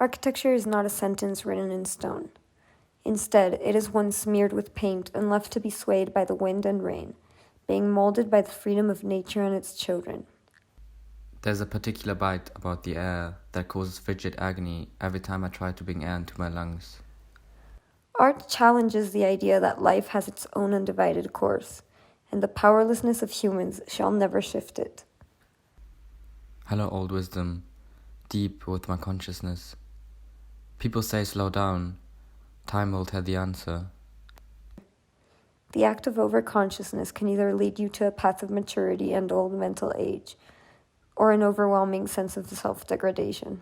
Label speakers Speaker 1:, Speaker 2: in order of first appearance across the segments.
Speaker 1: Architecture is not a sentence written in stone. Instead, it is one smeared with paint and left to be swayed by the wind and rain, being molded by the freedom of nature and its children.
Speaker 2: There's a particular bite about the air that causes frigid agony every time I try to bring air into my lungs.
Speaker 1: Art challenges the idea that life has its own undivided course, and the powerlessness of humans shall never shift it.
Speaker 2: Hello, old wisdom, deep with my consciousness. People say slow down, time will tell the answer.
Speaker 1: The act of overconsciousness can either lead you to a path of maturity and old mental age, or an overwhelming sense of self-degradation.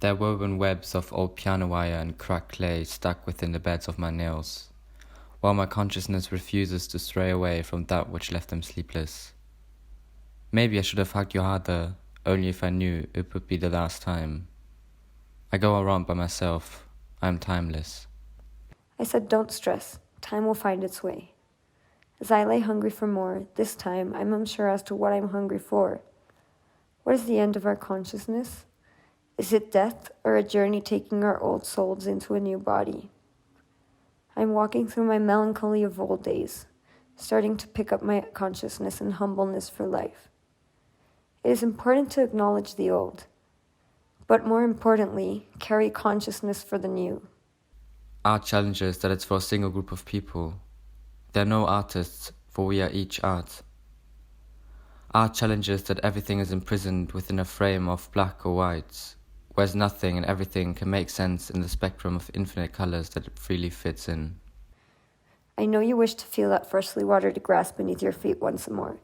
Speaker 2: There are woven webs of old piano wire and cracked clay stuck within the beds of my nails, while my consciousness refuses to stray away from that which left them sleepless. Maybe I should have hugged you harder, only if I knew it would be the last time. I go around by myself. I am timeless.
Speaker 1: I said, don't stress. Time will find its way. As I lay hungry for more, this time I'm unsure as to what I'm hungry for. What is the end of our consciousness? Is it death or a journey taking our old souls into a new body? I'm walking through my melancholy of old days, starting to pick up my consciousness and humbleness for life. It is important to acknowledge the old, but more importantly, carry consciousness for the new.
Speaker 2: Art challenges that it's for a single group of people. There are no artists, for we are each art. Art challenges that everything is imprisoned within a frame of black or white, whereas nothing and everything can make sense in the spectrum of infinite colors that it freely fits in.
Speaker 1: I know you wish to feel that freshly watered grass beneath your feet once more,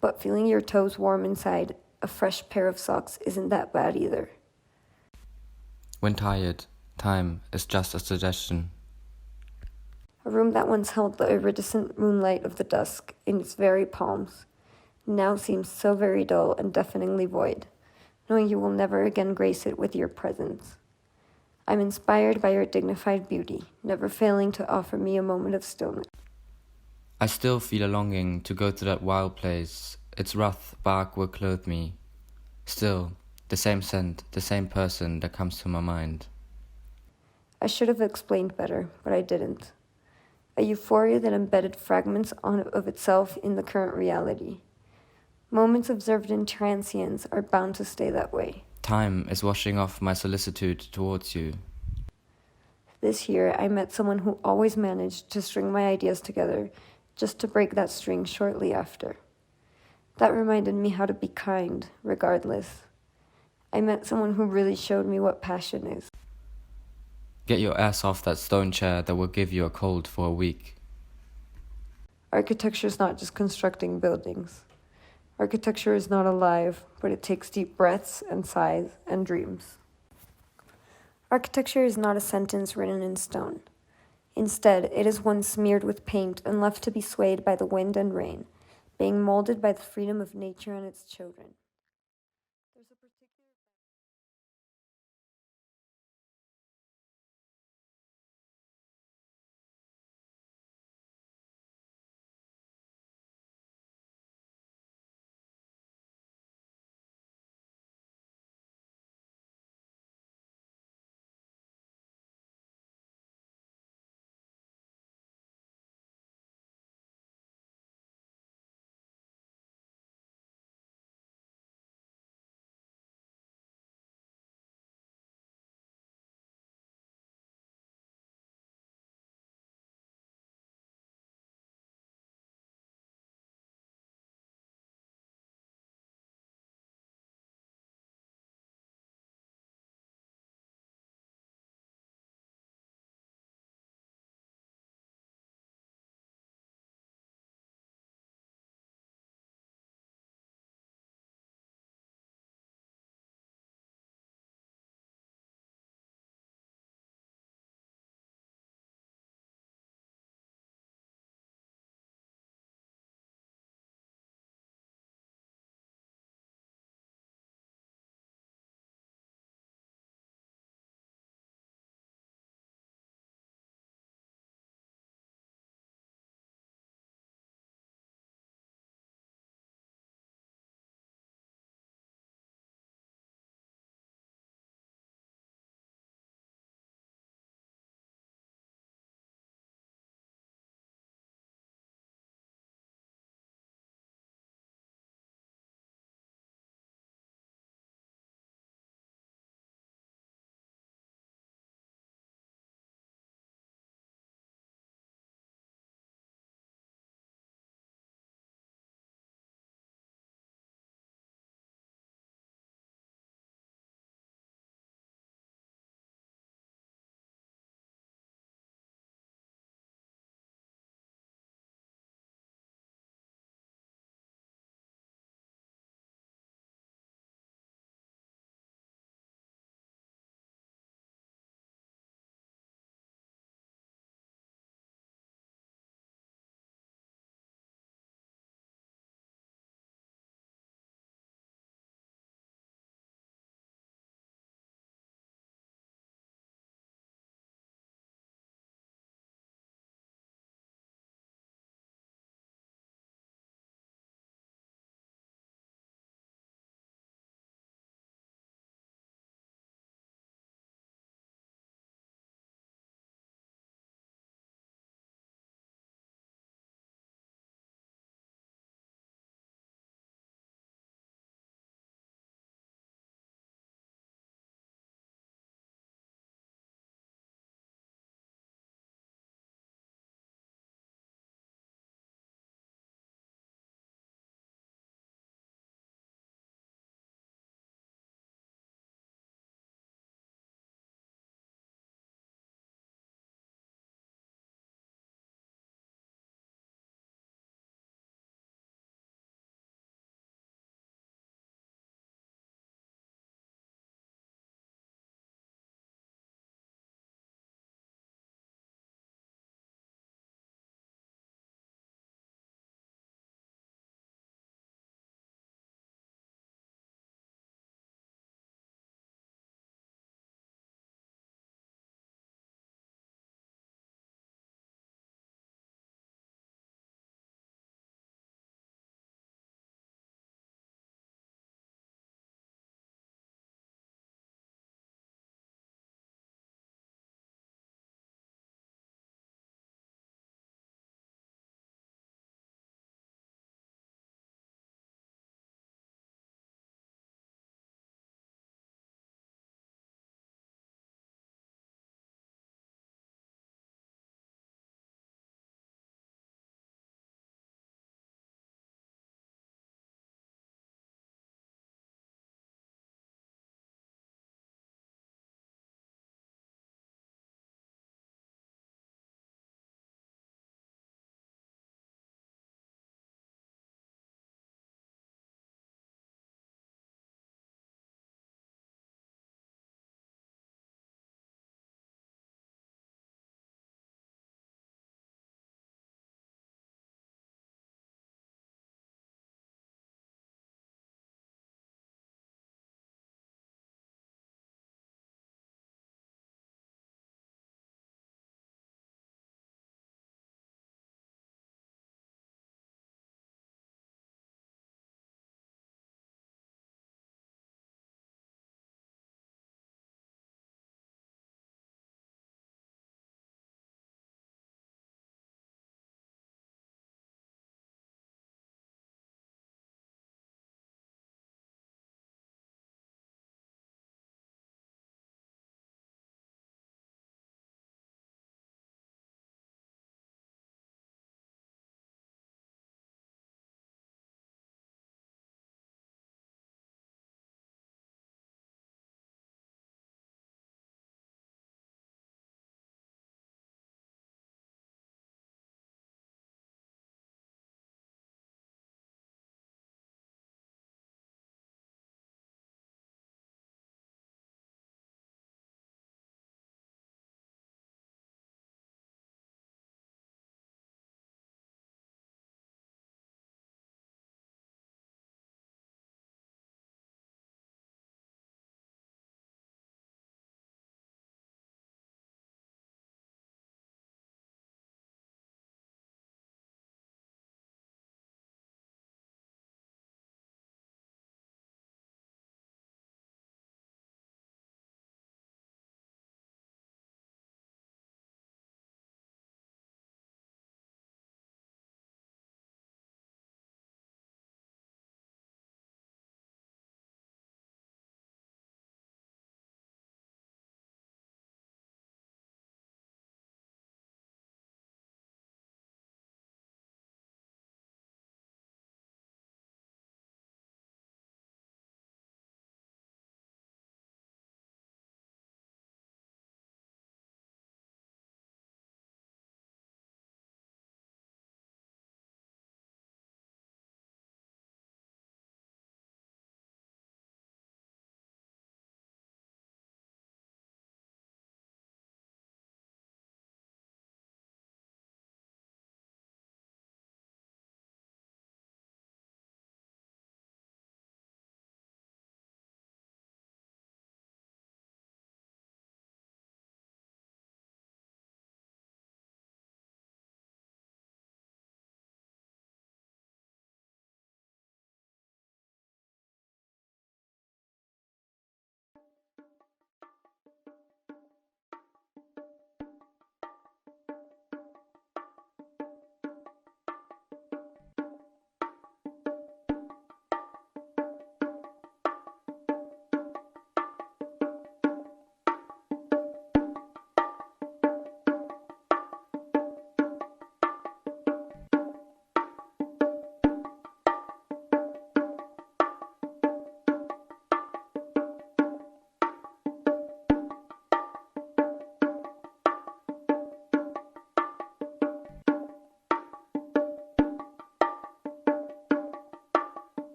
Speaker 1: but feeling your toes warm inside a fresh pair of socks isn't that bad either.
Speaker 2: When tired, time is just a suggestion.
Speaker 1: A room that once held the iridescent moonlight of the dusk in its very palms now seems so very dull and deafeningly void, knowing you will never again grace it with your presence. I'm inspired by your dignified beauty, never failing to offer me a moment of stillness.
Speaker 2: I still feel a longing to go to that wild place. Its rough bark will clothe me. Still, the same scent, the same person that comes to my mind.
Speaker 1: I should have explained better, but I didn't. A euphoria that embedded fragments of itself in the current reality. Moments observed in transience are bound to stay that way.
Speaker 2: Time is washing off my solicitude towards you.
Speaker 1: This year, I met someone who always managed to string my ideas together, just to break that string shortly after. That reminded me how to be kind, regardless. I met someone who really showed me what passion is.
Speaker 2: Get your ass off that stone chair that will give you a cold for a week.
Speaker 1: Architecture is not just constructing buildings. Architecture is not alive, but it takes deep breaths and sighs and dreams. Architecture is not a sentence written in stone. Instead, it is one smeared with paint and left to be swayed by the wind and rain, being molded by the freedom of nature and its children.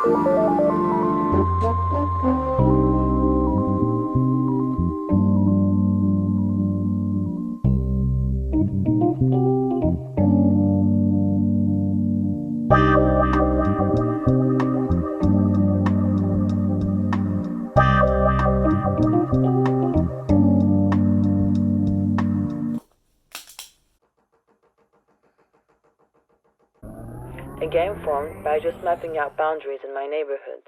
Speaker 3: A game formed by just mapping out boundaries in my neighborhood.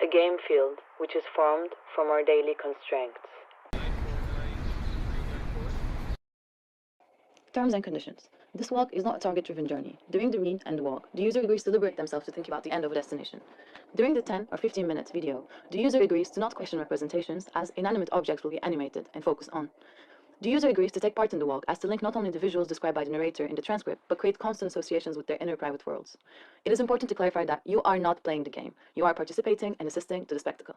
Speaker 3: A game field which is formed from our daily constraints. Terms and conditions. This walk is not a target-driven journey. During the read and the walk, the user agrees to liberate themselves to think about the end of a destination. During the 10 or 15 minutes video, the user agrees to not question representations as inanimate objects will be animated and focused on. The user agrees to take part in the walk as to link not only the visuals described by the narrator in the transcript, but create constant associations with their inner private worlds. It is important to clarify that you are not playing the game. You are participating and assisting to the spectacle.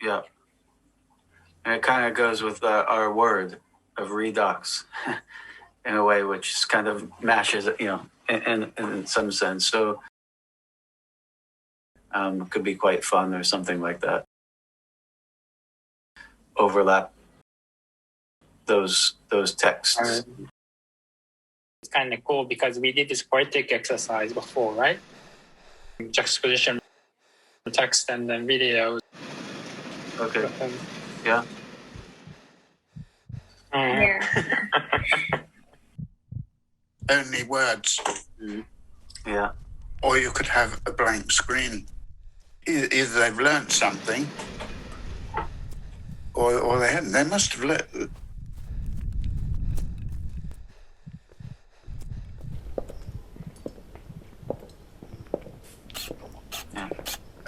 Speaker 4: Yeah. And it kind of goes with our word of redux in a way, which kind of matches it, in some sense. So it could be quite fun or something like that. Overlap those texts.
Speaker 5: It's kind of cool because we did this poetic exercise before, right? Juxtaposition, text, and then video.
Speaker 4: Okay. Yeah.
Speaker 5: Yeah.
Speaker 6: Only words.
Speaker 4: Yeah.
Speaker 6: Or you could have a blank screen. Either they've learned something, or they haven't. They must have learned.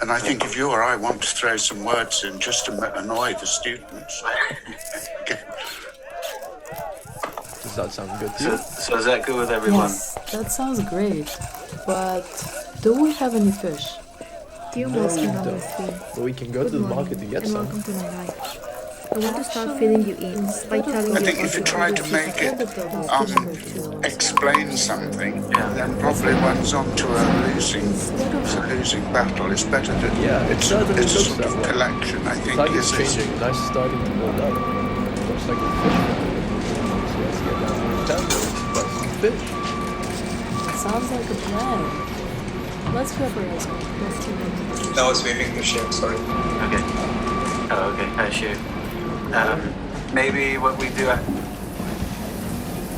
Speaker 6: And I think if you or I want to throw some words in just to annoy the students.
Speaker 7: Does that sound good to you?
Speaker 4: So is that good with everyone?
Speaker 8: Yes, that sounds great. But do we have any fish?
Speaker 9: Dear
Speaker 7: No,
Speaker 9: Master
Speaker 7: we
Speaker 9: number
Speaker 7: don't.
Speaker 9: 3,
Speaker 7: But we can go to
Speaker 9: good
Speaker 7: the
Speaker 9: morning
Speaker 7: market to get
Speaker 9: and
Speaker 7: some.
Speaker 9: welcome to my life. I want to start filling you in by telling
Speaker 6: I
Speaker 9: you
Speaker 6: think
Speaker 9: about
Speaker 6: if you
Speaker 9: the
Speaker 6: try to
Speaker 9: overseas
Speaker 6: make it
Speaker 9: activity.
Speaker 6: explain something,
Speaker 4: Yeah.
Speaker 6: then probably one's onto a losing battle. It's better that
Speaker 7: Yeah, it certainly
Speaker 6: it's a
Speaker 7: looks
Speaker 6: sort
Speaker 7: that
Speaker 6: of
Speaker 7: way.
Speaker 6: collection. I
Speaker 7: The
Speaker 6: think
Speaker 7: tide is
Speaker 6: is
Speaker 7: changing, and ice is starting to build up. Looks like a fish market. So let's get down to the town and buy some fish.
Speaker 8: Sounds like a plan. Let's grab a restaurant.
Speaker 10: No, it's waving the ship, sorry.
Speaker 4: Okay. Oh, okay. I shoot. Maybe what we do.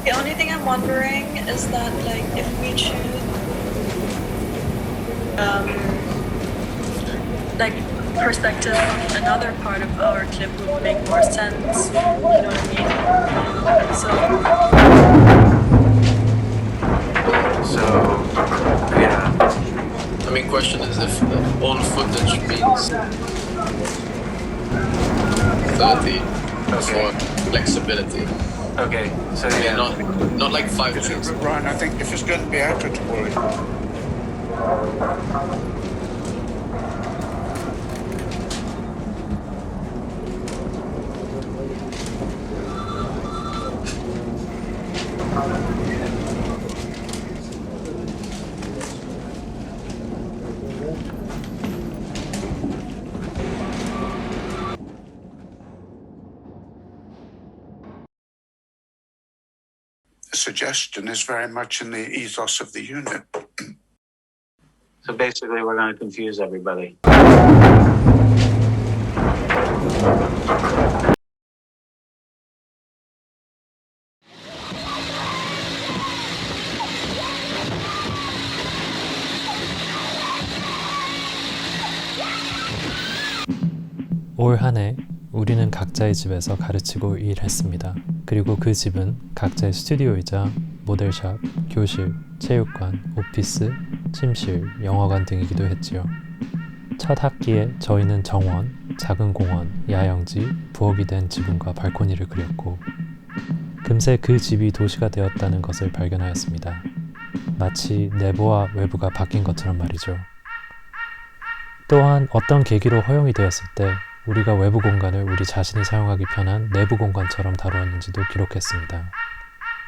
Speaker 11: The only thing I'm wondering is that, like, if we choose, like, perspective from another part of our clip would make more sense. You know what I mean?
Speaker 4: So, yeah.
Speaker 10: I mean, question is if all footage means 30 for flexibility.
Speaker 4: Okay. So
Speaker 10: I
Speaker 4: yeah.
Speaker 10: mean, not like 5 minutes.
Speaker 6: Ryan, I think if it's going to be equitable, the suggestion is very much in the ethos of the unit.
Speaker 4: So basically, we're going to confuse everybody.
Speaker 12: 올 한 해 우리는 각자의 집에서 가르치고 일했습니다. 그리고 그 집은 각자의 스튜디오이자 모델샵, 교실, 체육관, 오피스, 침실, 영화관 등이기도 했지요. 첫 학기에 저희는 정원, 작은 공원, 야영지, 부엌이 된 지붕과 발코니를 그렸고 금세 그 집이 도시가 되었다는 것을 발견하였습니다. 마치 내부와 외부가 바뀐 것처럼 말이죠. 또한 어떤 계기로 허용이 되었을 때 우리가 외부 공간을 우리 자신이 사용하기 편한 내부 공간처럼 다루었는지도 기록했습니다.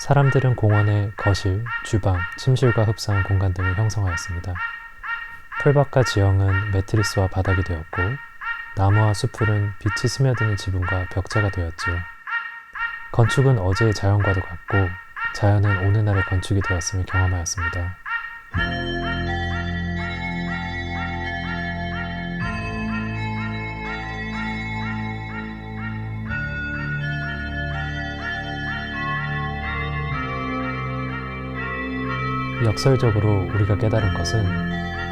Speaker 12: 사람들은 공원의 거실, 주방, 침실과 흡사한 공간 등을 형성하였습니다. 풀밭과 지형은 매트리스와 바닥이 되었고 나무와 숲풀은 빛이 스며드는 지붕과 벽자가 되었지요. 건축은 어제의 자연과도 같고 자연은 오늘날의 건축이 되었음을 경험하였습니다. 역설적으로 우리가 깨달은 것은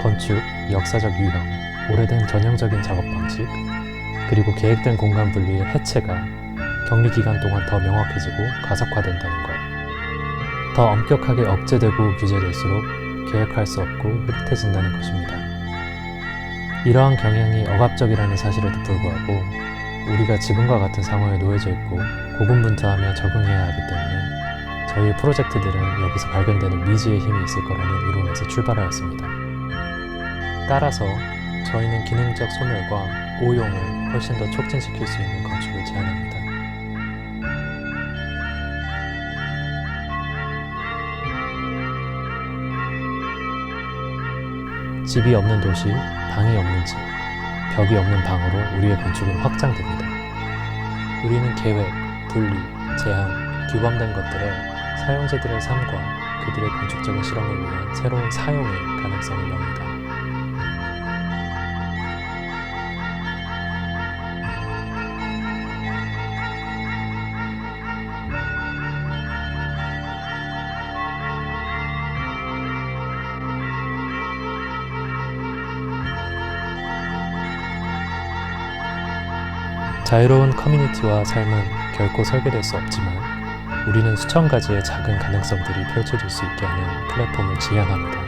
Speaker 12: 건축, 역사적 유형, 오래된 전형적인 작업 방식, 그리고 계획된 공간 분리의 해체가 격리 기간 동안 더 명확해지고 가속화된다는 것. 더 엄격하게 억제되고 규제될수록 계획할 수 없고 흐릿해진다는 것입니다. 이러한 경향이 억압적이라는 사실에도 불구하고 우리가 지금과 같은 상황에 놓여져 있고 고군분투하며 적응해야 하기 때문에 저희 프로젝트들은 여기서 발견되는 미지의 힘이 있을 거라는 이론에서 출발하였습니다. 따라서 저희는 기능적 소멸과 오용을 훨씬 더 촉진시킬 수 있는 건축을 제안합니다. 집이 없는 도시, 방이 없는 집, 벽이 없는 방으로 우리의 건축은 확장됩니다. 우리는 계획, 분리, 제한, 규범된 것들에 사용자들의 삶과 그들의 건축적인 실험을 위한 새로운 사용의 가능성을 엽니다. 자유로운 커뮤니티와 삶은 결코 설계될 수 없지만 우리는 수천 가지의 작은 가능성들이 펼쳐질 수 있게 하는 플랫폼을 지향합니다.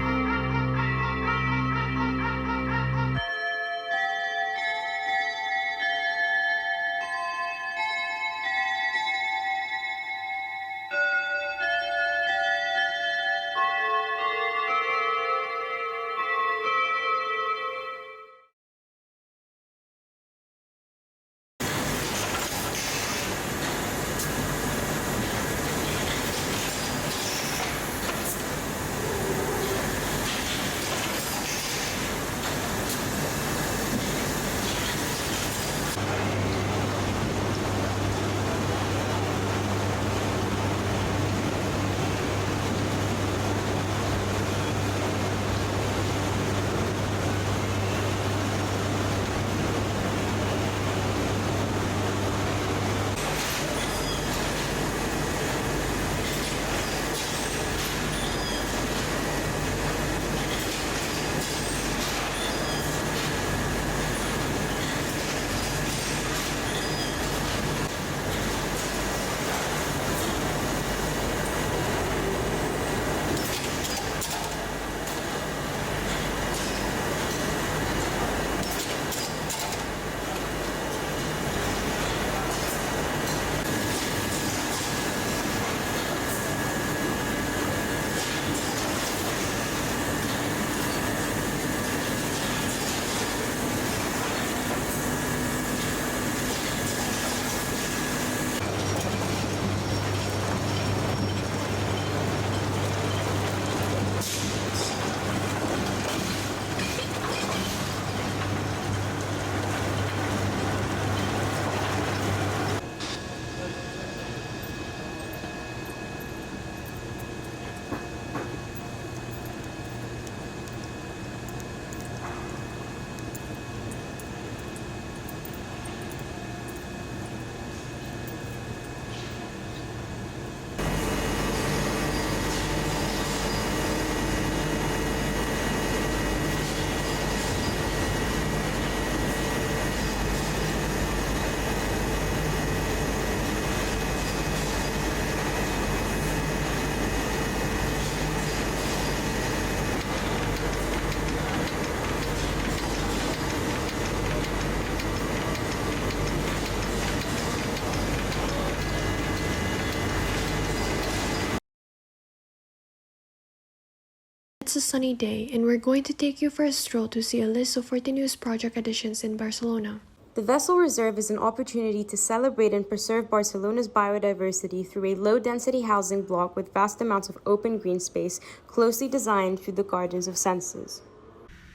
Speaker 13: a sunny day, and we're going to take you for a stroll to see a list of 40 newest project additions in Barcelona.
Speaker 14: The Vessel Reserve is an opportunity to celebrate and preserve Barcelona's biodiversity through a low-density housing block with vast amounts of open green space, closely designed through the gardens of senses.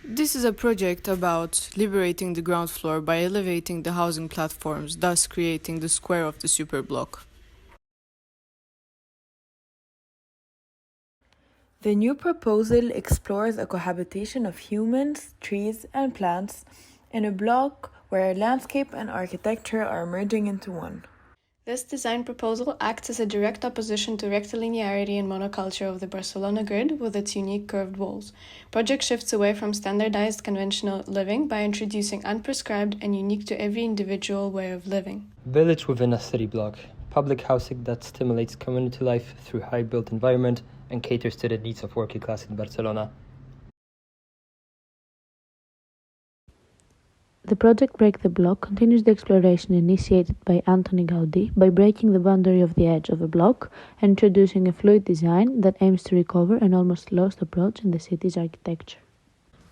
Speaker 15: This is a project about liberating the ground floor by elevating the housing platforms, thus creating the square of the superblock.
Speaker 16: The new proposal explores a cohabitation of humans, trees, and plants in a block where landscape and architecture are merging into one.
Speaker 13: This design proposal acts as a direct opposition to rectilinearity and monoculture of the Barcelona grid with its unique curved walls. Project shifts away from standardized conventional living by introducing unprescribed and unique to every individual way of living.
Speaker 17: Village within a city block. Public housing that stimulates community life through high-built environment and caters to the needs of working class in Barcelona.
Speaker 9: The project Break the Block continues the exploration initiated by Antoni Gaudí by breaking the boundary of the edge of a block and introducing a fluid design that aims to recover an almost lost approach in the city's architecture.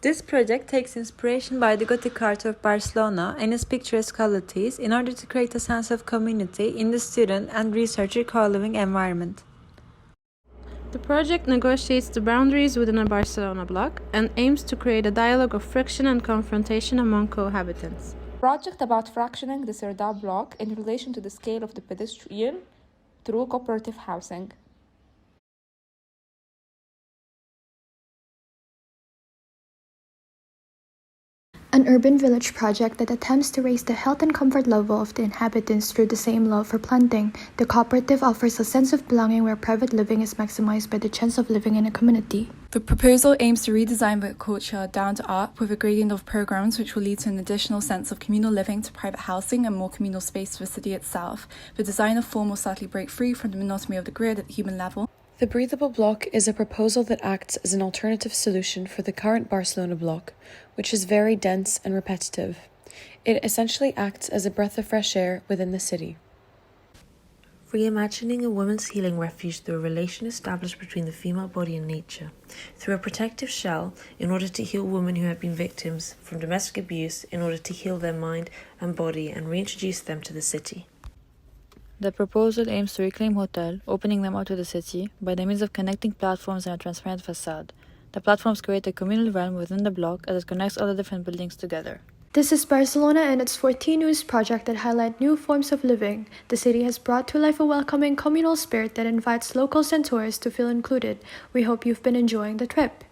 Speaker 16: This project takes inspiration by the Gothic art of Barcelona and its picturesque qualities in order to create a sense of community in the student and researcher co-living environment.
Speaker 18: The project negotiates the boundaries within a Barcelona block and aims to create a dialogue of friction and confrontation among cohabitants.
Speaker 19: Project about fractioning the Cerdà block in relation to the scale of the pedestrian through cooperative housing.
Speaker 13: An urban village project that attempts to raise the health and comfort level of the inhabitants through the same love for planting. The cooperative offers a sense of belonging where private living is maximized by the chance of living in a community.
Speaker 20: The proposal aims to redesign the culture down to art with a gradient of programs which will lead to an additional sense of communal living to private housing and more communal space to the city itself. The design of form will subtly break free from the monotony of the grid at the human level.
Speaker 21: The breathable block is a proposal that acts as an alternative solution for the current Barcelona block, which is very dense and repetitive. It essentially acts as a breath of fresh air within the city.
Speaker 9: Reimagining a woman's healing refuge through a relation established between the female body and nature, through a protective shell in order to heal women who have been victims from domestic abuse, in order to heal their mind and body and reintroduce them to the city.
Speaker 22: The proposal aims to reclaim hotels, opening them up to the city by the means of connecting platforms and a transparent facade. The platforms create a communal realm within the block as it connects all the different buildings together.
Speaker 13: This is Barcelona and its 14 newest projects that highlight new forms of living. The city has brought to life a welcoming communal spirit that invites locals and tourists to feel included. We hope you've been enjoying the trip.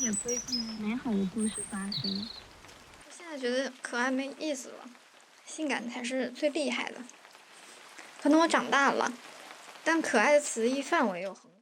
Speaker 1: 也会更美好的故事发生。
Speaker 2: 现在觉得可爱没意思了，性感才是最厉害的。可能我长大了，但可爱的词义范围又很广。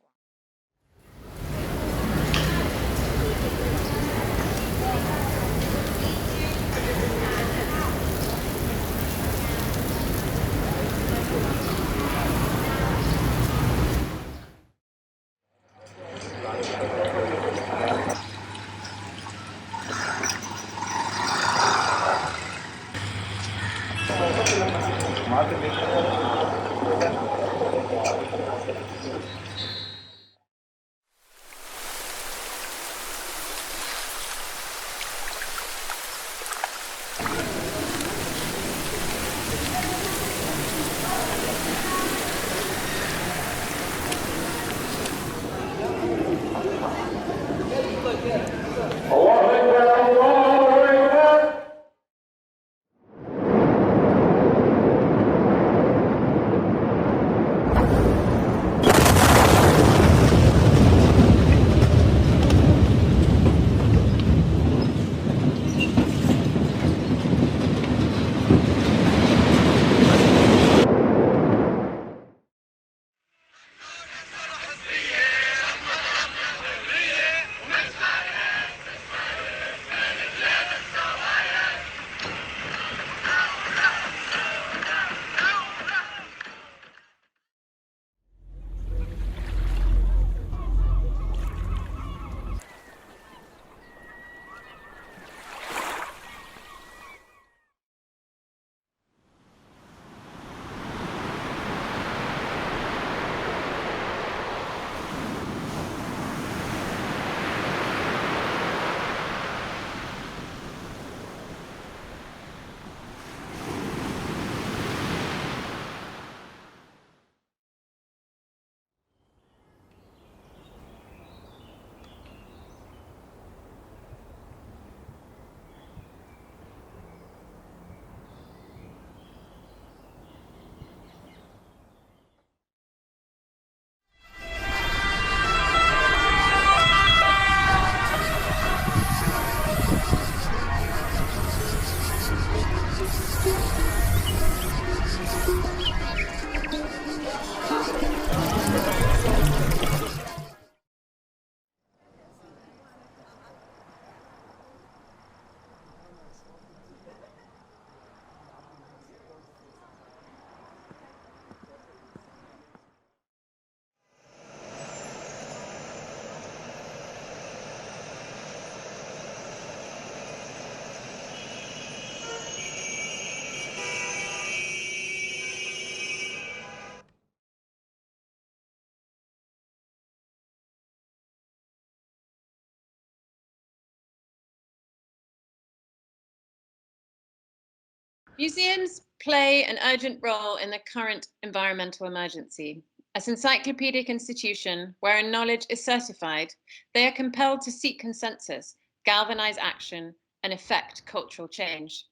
Speaker 23: Museums play an urgent role in the current environmental emergency. As encyclopedic institution wherein knowledge is certified, they are compelled to seek consensus, galvanize action, and effect cultural change.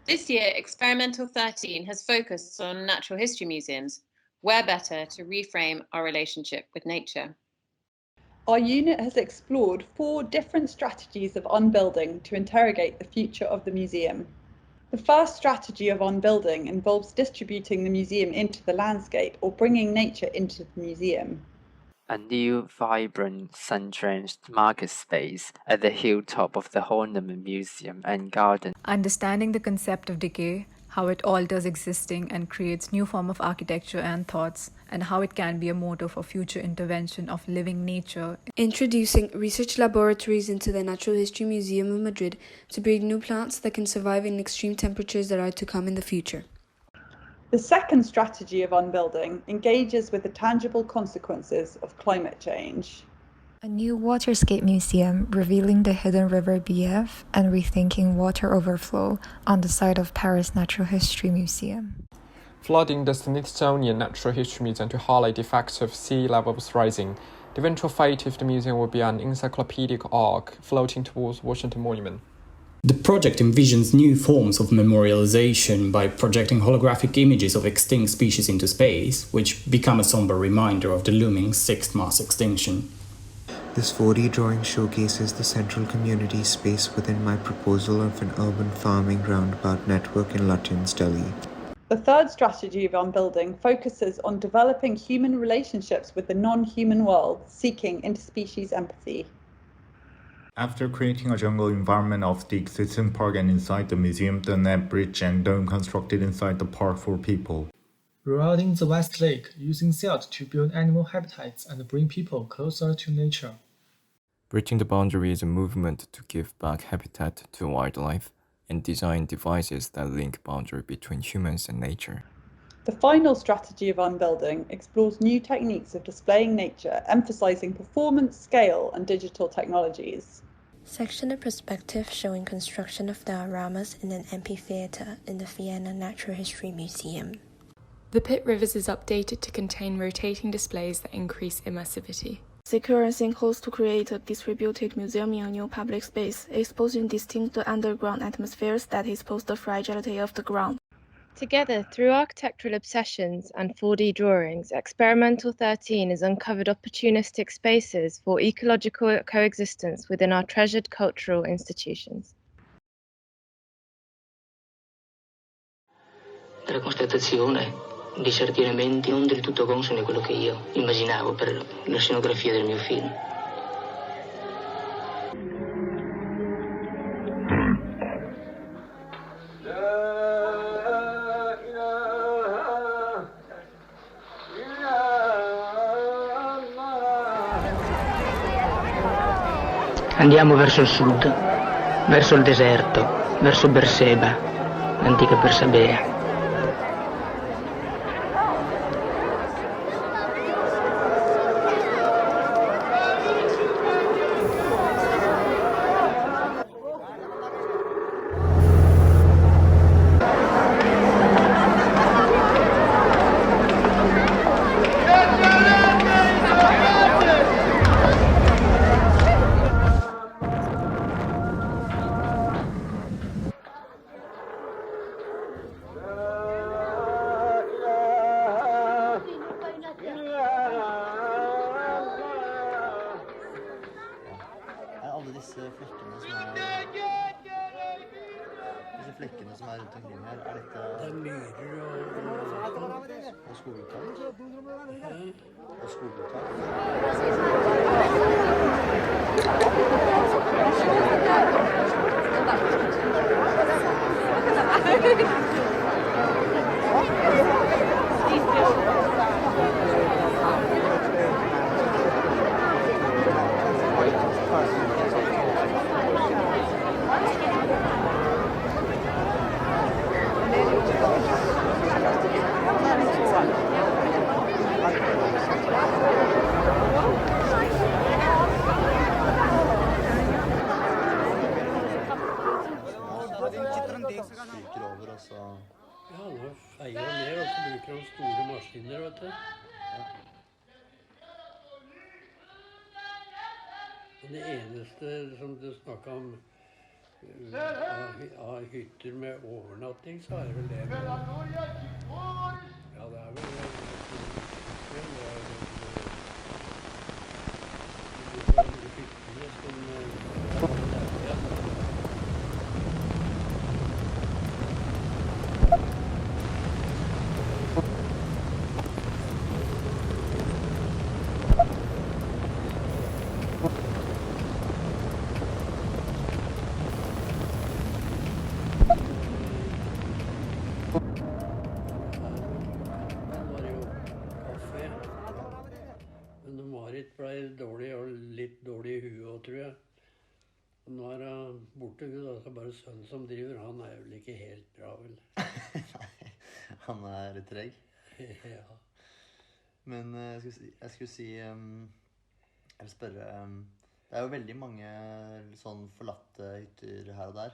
Speaker 23: This year, Experimental 13 has focused on natural history museums. Where better to reframe our relationship with nature?
Speaker 24: Our unit has explored 4 different strategies of on-building to interrogate the future of the museum. The first strategy of on-building involves distributing the museum into the landscape or bringing nature into the museum.
Speaker 25: A new, vibrant, sun-drenched market space at the hilltop of the Horniman Museum and Garden.
Speaker 20: Understanding the concept of decay, how it alters existing and creates new form of architecture and thoughts, and how it can be a motor for future intervention of living nature.
Speaker 13: Introducing research laboratories into the Natural History Museum of Madrid to breed new plants that can survive in extreme temperatures that are to come in the future.
Speaker 24: The second strategy of on-building engages with the tangible consequences of climate change.
Speaker 26: A new waterscape museum revealing the hidden river BF and rethinking water overflow on the site of Paris Natural History Museum.
Speaker 27: Flooding the Smithsonian Natural History Museum to highlight the effects of sea levels rising. The eventual fate of the museum will be an encyclopedic ark floating towards Washington Monument.
Speaker 28: The project envisions new forms of memorialization by projecting holographic images of extinct species into space, which become a somber reminder of the looming 6th mass extinction.
Speaker 3: This 4D drawing showcases the central community space within my proposal of an urban farming roundabout network in Lutyens, Delhi.
Speaker 24: The third strategy of On-Building focuses on developing human relationships with the non-human world, seeking interspecies empathy.
Speaker 4: After creating a jungle environment of the existing park and inside the museum, the net bridge and dome constructed inside the park for people.
Speaker 5: Rerouting the West Lake, using silt to build animal habitats and bring people closer to nature.
Speaker 6: Bridging the boundary is a movement to give back habitat to wildlife and design devices that link boundary between humans and nature.
Speaker 24: The final strategy of On-Building explores new techniques of displaying nature, emphasizing performance, scale, and digital technologies.
Speaker 7: Section of perspective showing construction of dioramas in an amphitheater in the Vienna Natural History Museum.
Speaker 8: The pit rivers is updated to contain rotating displays that increase immersivity.
Speaker 10: Securing sinkholes to create a distributed museum in a new public space, exposing distinct underground atmospheres that expose the fragility of the ground.
Speaker 18: Together, through architectural obsessions and 4D drawings, Experimental 13 has uncovered opportunistic spaces for ecological coexistence within our treasured cultural institutions.
Speaker 11: La constatazione di certi elementi non del tutto consoni a quello che io immaginavo per la scenografia del mio film. Andiamo verso il sud, verso il deserto, verso Berseba, l'antica Bersabea.
Speaker 29: flekkene som er rundt omkring her, er dette... Det er myrer og skoguttak. Og skoguttak. Stryker over, og så...
Speaker 30: Ja, nå feier de ned, og så bruker de store maskiner, vet du. Ja. Og det eneste som du snakket om av hytter med overnatting, så er det vel det. Ja, det er vel hyttene som... Marit ble dårlig og litt dårlig i huet også, tror jeg. Og nå er hun borte, hun da, så bare sønnen som driver, han er vel ikke helt bra, vel?
Speaker 29: Nei, han er treg.
Speaker 30: Ja.
Speaker 29: Men jeg skulle si, jeg vil spørre, det er jo veldig mange sånn forlatte hytter her og der.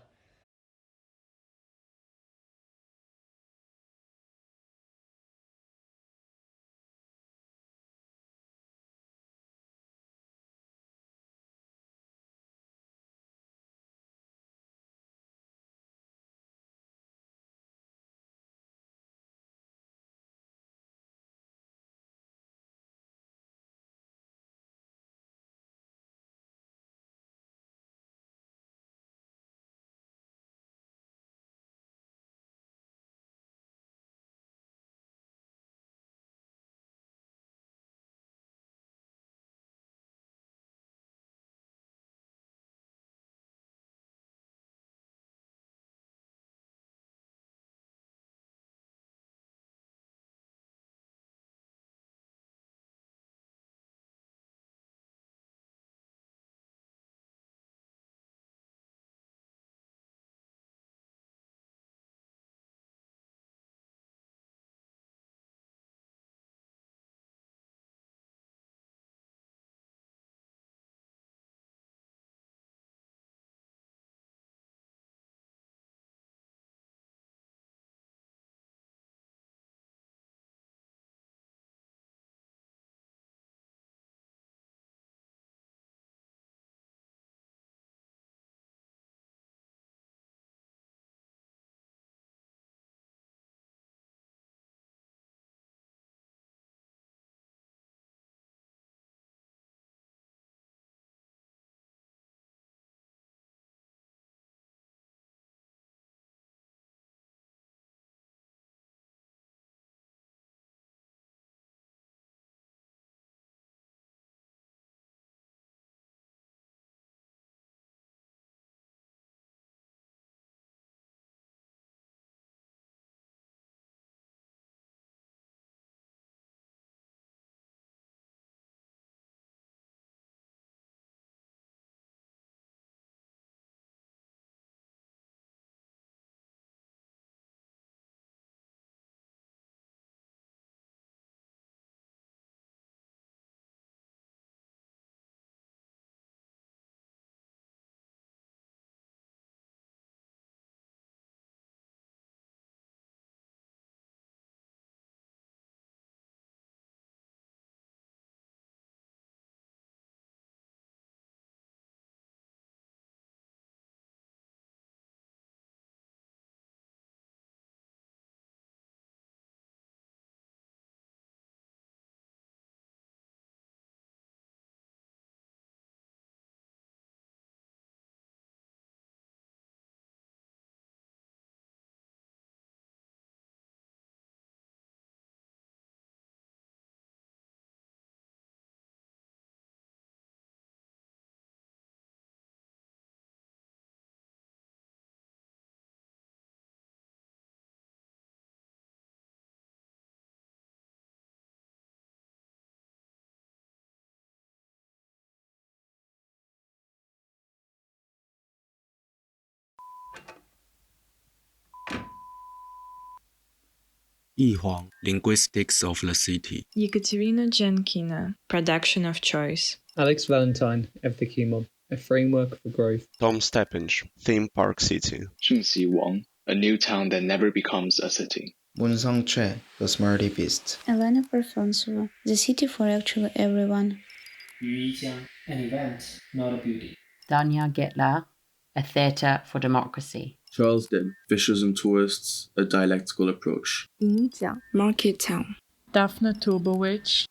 Speaker 1: 译黄 Linguistics of the City.
Speaker 9: Ekaterina Jenkina, Production of Choice.
Speaker 5: Alex Valentine, Evthikimov, A Framework for Growth.
Speaker 12: Tom Steppenge, Theme Park City.
Speaker 14: Shunxi Wang, A New Town That Never Becomes a City.
Speaker 3: Munsang Che, The Smarty Beast.
Speaker 15: Elena Perfonsova, The City for Actually Everyone.
Speaker 16: Yu Yijiang, An Event, Not a Beauty.
Speaker 17: Danya Gitler, A Theatre for Democracy.
Speaker 19: Charles Dim, Fishers and Tourists, A Dialectical Approach.
Speaker 21: Yingjiang, Market Town.
Speaker 22: Daphne Tobowicz,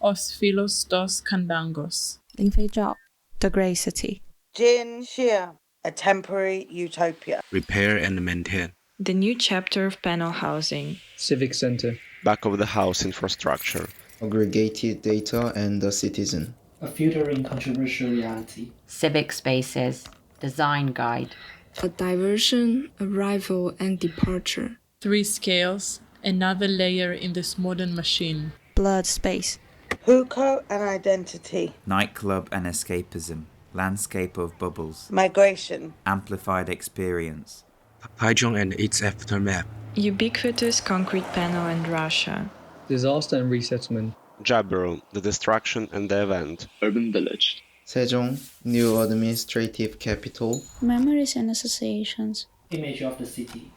Speaker 22: Os Filos dos Candangos.
Speaker 21: Lin Fei Zhao, The Grey City.
Speaker 31: Jin Xia, A Temporary Utopia.
Speaker 1: Repair and Maintain.
Speaker 9: The New Chapter of Panel Housing.
Speaker 5: Civic Center.
Speaker 12: Back of the House Infrastructure.
Speaker 3: Aggregated Data and the Citizen.
Speaker 16: A Future in Controversial Reality.
Speaker 17: Civic Spaces, Design Guide.
Speaker 21: A Diversion, Arrival and Departure.
Speaker 22: 3 Scales, Another Layer in This Modern Machine.
Speaker 21: Blurred Space.
Speaker 31: Hukou and Identity.
Speaker 32: Nightclub and Escapism, Landscape of Bubbles.
Speaker 31: Migration.
Speaker 32: Amplified Experience.
Speaker 1: Taichung and its Aftermath.
Speaker 9: Ubiquitous Concrete Panel and Russia.
Speaker 5: Disaster and Resettlement.
Speaker 12: Jabiru, The Destruction and the Event.
Speaker 14: Urban Village.
Speaker 3: Sejong, New Administrative Capital.
Speaker 15: Memories and Associations.
Speaker 16: Image of the City,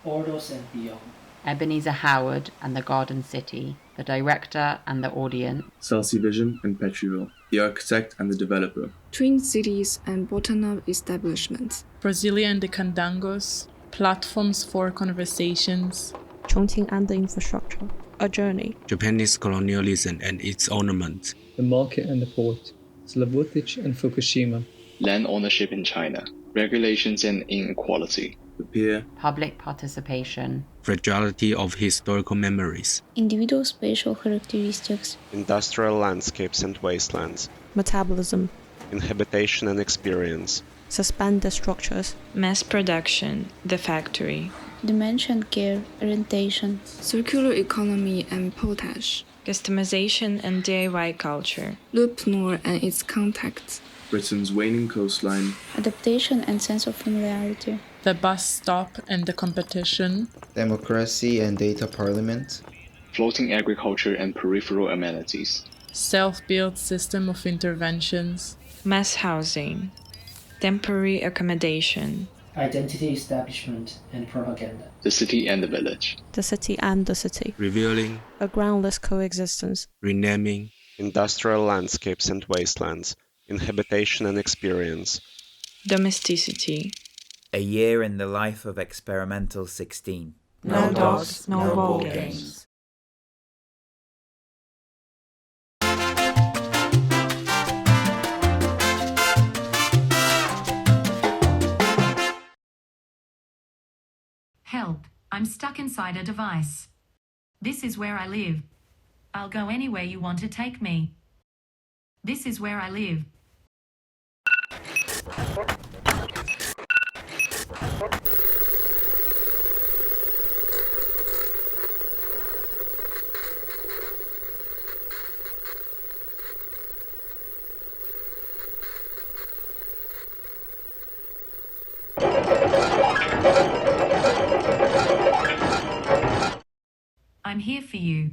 Speaker 16: Ordos and Beyond.
Speaker 17: Ebenezer Howard and the Garden City, The Director and the Audience.
Speaker 19: Celsi Vision and Petriville, The Architect and the Developer.
Speaker 21: Twin Cities and Bottom-up Establishments.
Speaker 22: Brasilia and the Candangos, Platforms for Conversations.
Speaker 21: Chongqing and the Infrastructure, A Journey.
Speaker 1: Japanese Colonialism and its Ornaments.
Speaker 5: The Market and the Port. Slavutich and Fukushima.
Speaker 14: Land ownership in China, regulations and inequality.
Speaker 19: The Pier.
Speaker 17: Public participation.
Speaker 1: Fragility of historical memories.
Speaker 15: Individual spatial characteristics.
Speaker 12: Industrial landscapes and wastelands.
Speaker 21: Metabolism.
Speaker 12: Inhabitation and experience.
Speaker 21: Suspended structures.
Speaker 9: Mass production, The Factory.
Speaker 15: Dimension care, orientation.
Speaker 21: Circular economy and potash.
Speaker 9: Customization and DIY culture.
Speaker 21: Loop Nord and its contacts.
Speaker 19: Britain's waning coastline.
Speaker 15: Adaptation and sense of familiarity.
Speaker 22: The Bus Stop and the Competition.
Speaker 3: Democracy and Data Parliament.
Speaker 14: Floating agriculture and peripheral amenities.
Speaker 22: Self-built system of interventions.
Speaker 9: Mass housing. Temporary accommodation.
Speaker 16: Identity establishment and propaganda.
Speaker 14: The City and the Village.
Speaker 21: The City and the City.
Speaker 1: Revealing.
Speaker 21: A groundless coexistence.
Speaker 1: Renaming.
Speaker 12: Industrial landscapes and wastelands. Inhabitation and experience.
Speaker 9: Domesticity.
Speaker 32: A Year in the Life of Experimental 16.
Speaker 21: No dogs, no ball games.
Speaker 33: Help, I'm stuck inside a device. This is where I live. I'll go anywhere you want to take me. This is where I live. I'm here for you.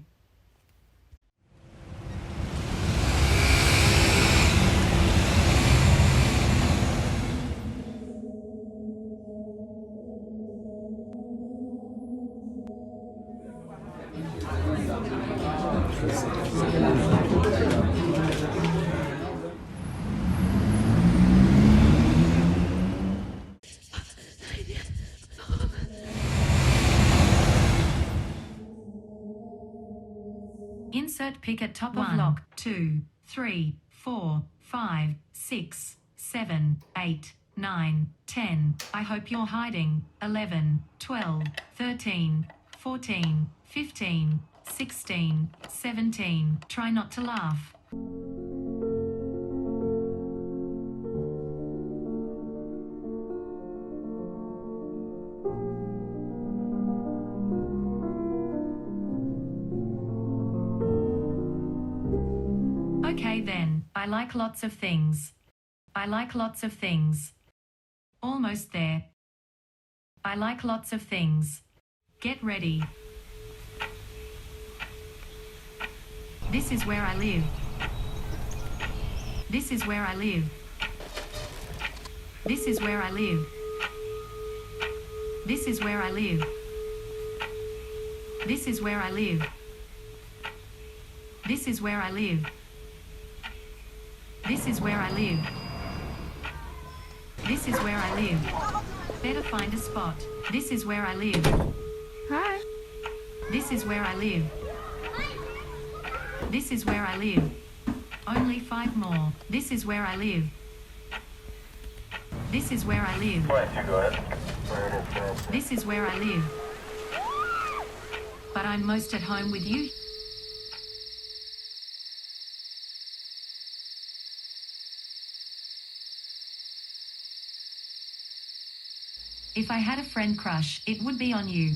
Speaker 33: Insert pick at top of lock. 2, 3, 4, 5, 6, 7, 8, 9, 10. I hope you're hiding. 11, 12, 13, 14, 15, 16, 17. Try not to laugh. Okay then, I like lots of things. I like lots of things. Almost there. I like lots of things. Get ready. This is where I live. This is where I live. This is where I live. This is where I live. This is where I live. This is where I live. This is where I live. This is where I live. Better find a spot. This is where I live.
Speaker 10: Hi.
Speaker 33: This is where I live. This is where I live. Only 5 more. This is where I live. This is where I live. This is where I live. But I'm most at home with you. If I had a friend crush, it would be on you.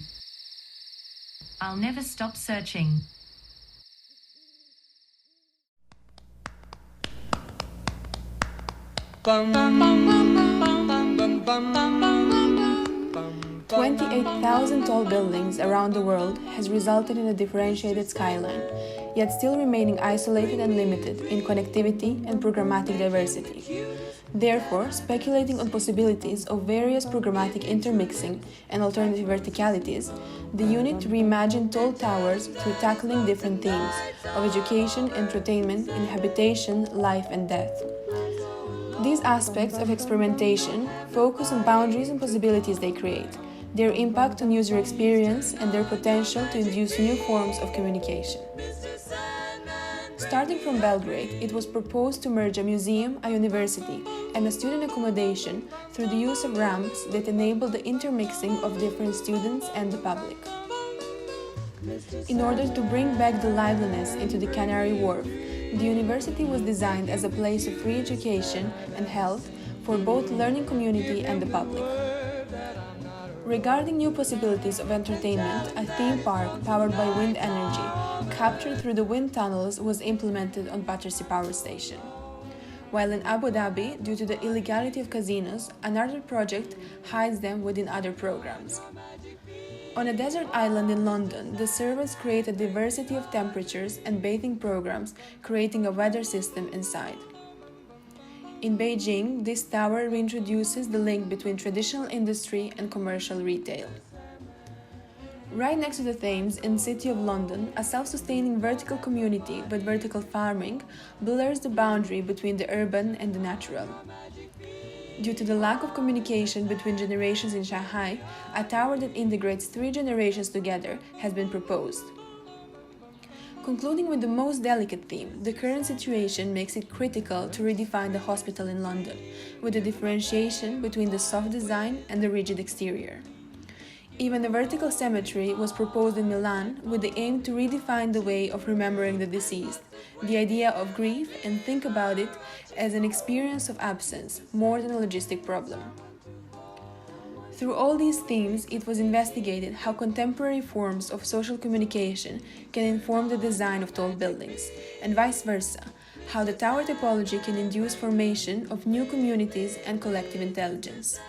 Speaker 33: I'll never stop searching.
Speaker 2: Bum, bum, bum, bum, bum, bum, bum, bum.
Speaker 4: 28,000 tall buildings around the world has resulted in a differentiated skyline, yet still remaining isolated and limited in connectivity and programmatic diversity. Therefore, speculating on possibilities of various programmatic intermixing and alternative verticalities, the unit reimagined tall towers through tackling different themes of education, entertainment, inhabitation, life and death. These aspects of experimentation focus on boundaries and possibilities they create, their impact on user experience, and their potential to induce new forms of communication. Starting from Belgrade, it was proposed to merge a museum, a university, and a student accommodation through the use of ramps that enable the intermixing of different students and the public. In order to bring back the liveliness into the Canary Wharf, the university was designed as a place of free education and health for both learning community and the public. Regarding new possibilities of entertainment, a theme park powered by wind energy, captured through the wind tunnels, was implemented on Battersea Power Station. While in Abu Dhabi, due to the illegality of casinos, another project hides them within other programs. On a desert island in London, the servers create a diversity of temperatures and bathing programs, creating a weather system inside. In Beijing, this tower reintroduces the link between traditional industry and commercial retail. Right next to the Thames, in the City of London, a self-sustaining vertical community with vertical farming blurs the boundary between the urban and the natural. Due to the lack of communication between generations in Shanghai, a tower that integrates 3 generations together has been proposed. Concluding with the most delicate theme, the current situation makes it critical to redefine the hospital in London, with a differentiation between the soft design and the rigid exterior. Even a vertical cemetery was proposed in Milan with the aim to redefine the way of remembering the deceased, the idea of grief, and think about it as an experience of absence, more than a logistic problem. Through all these themes, it was investigated how contemporary forms of social communication can inform the design of tall buildings, and vice versa, how the tower typology can induce formation of new communities and collective intelligence.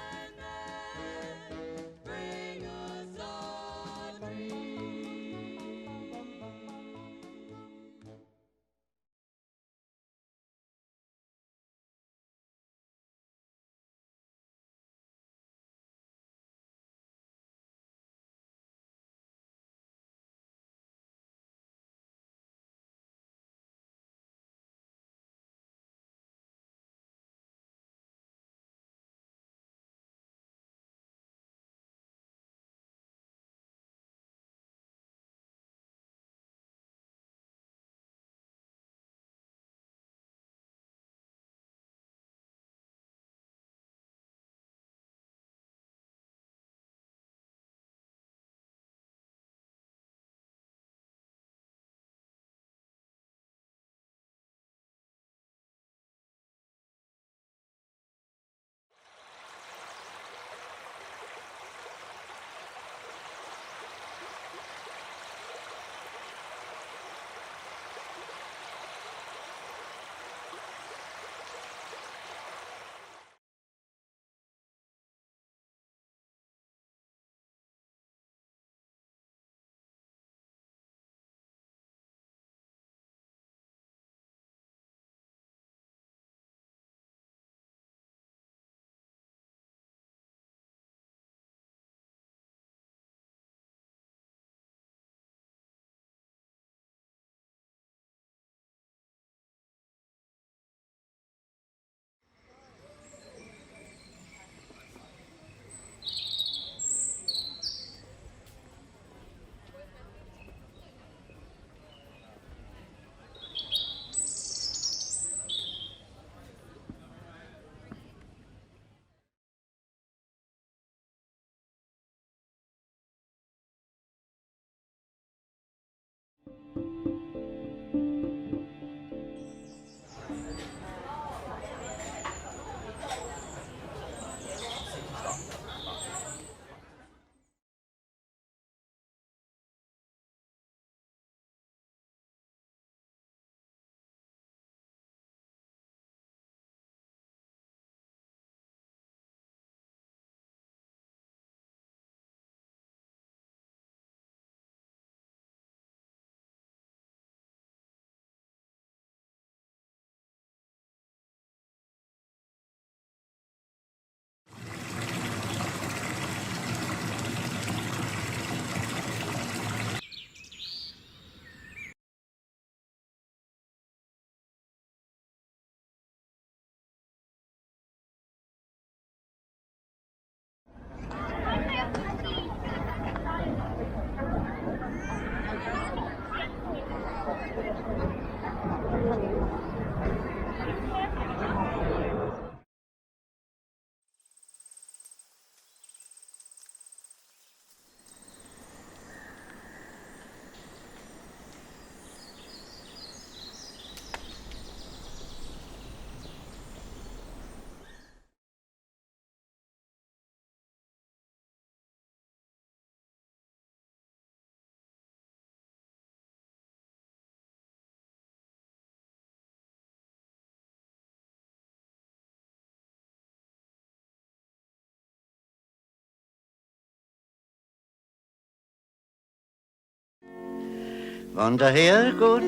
Speaker 29: Want de Heer God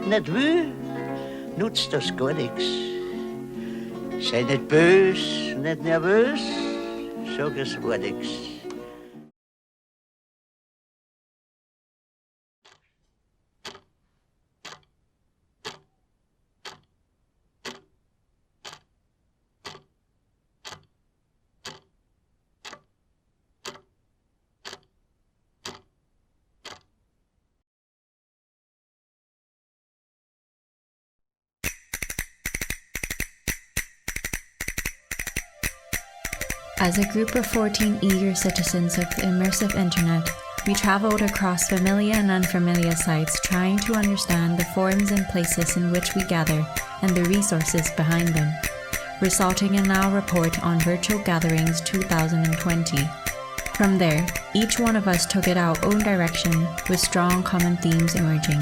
Speaker 29: net wil, nutzt das gar nichts. Sei nicht bös, nicht nervös, sag es war nix.
Speaker 6: As a group of 14 eager citizens of the immersive internet, we traveled across familiar and unfamiliar sites trying to understand the forms and places in which we gather and the resources behind them, resulting in our report on Virtual Gatherings 2020. From there, each one of us took it our own direction with strong common themes emerging.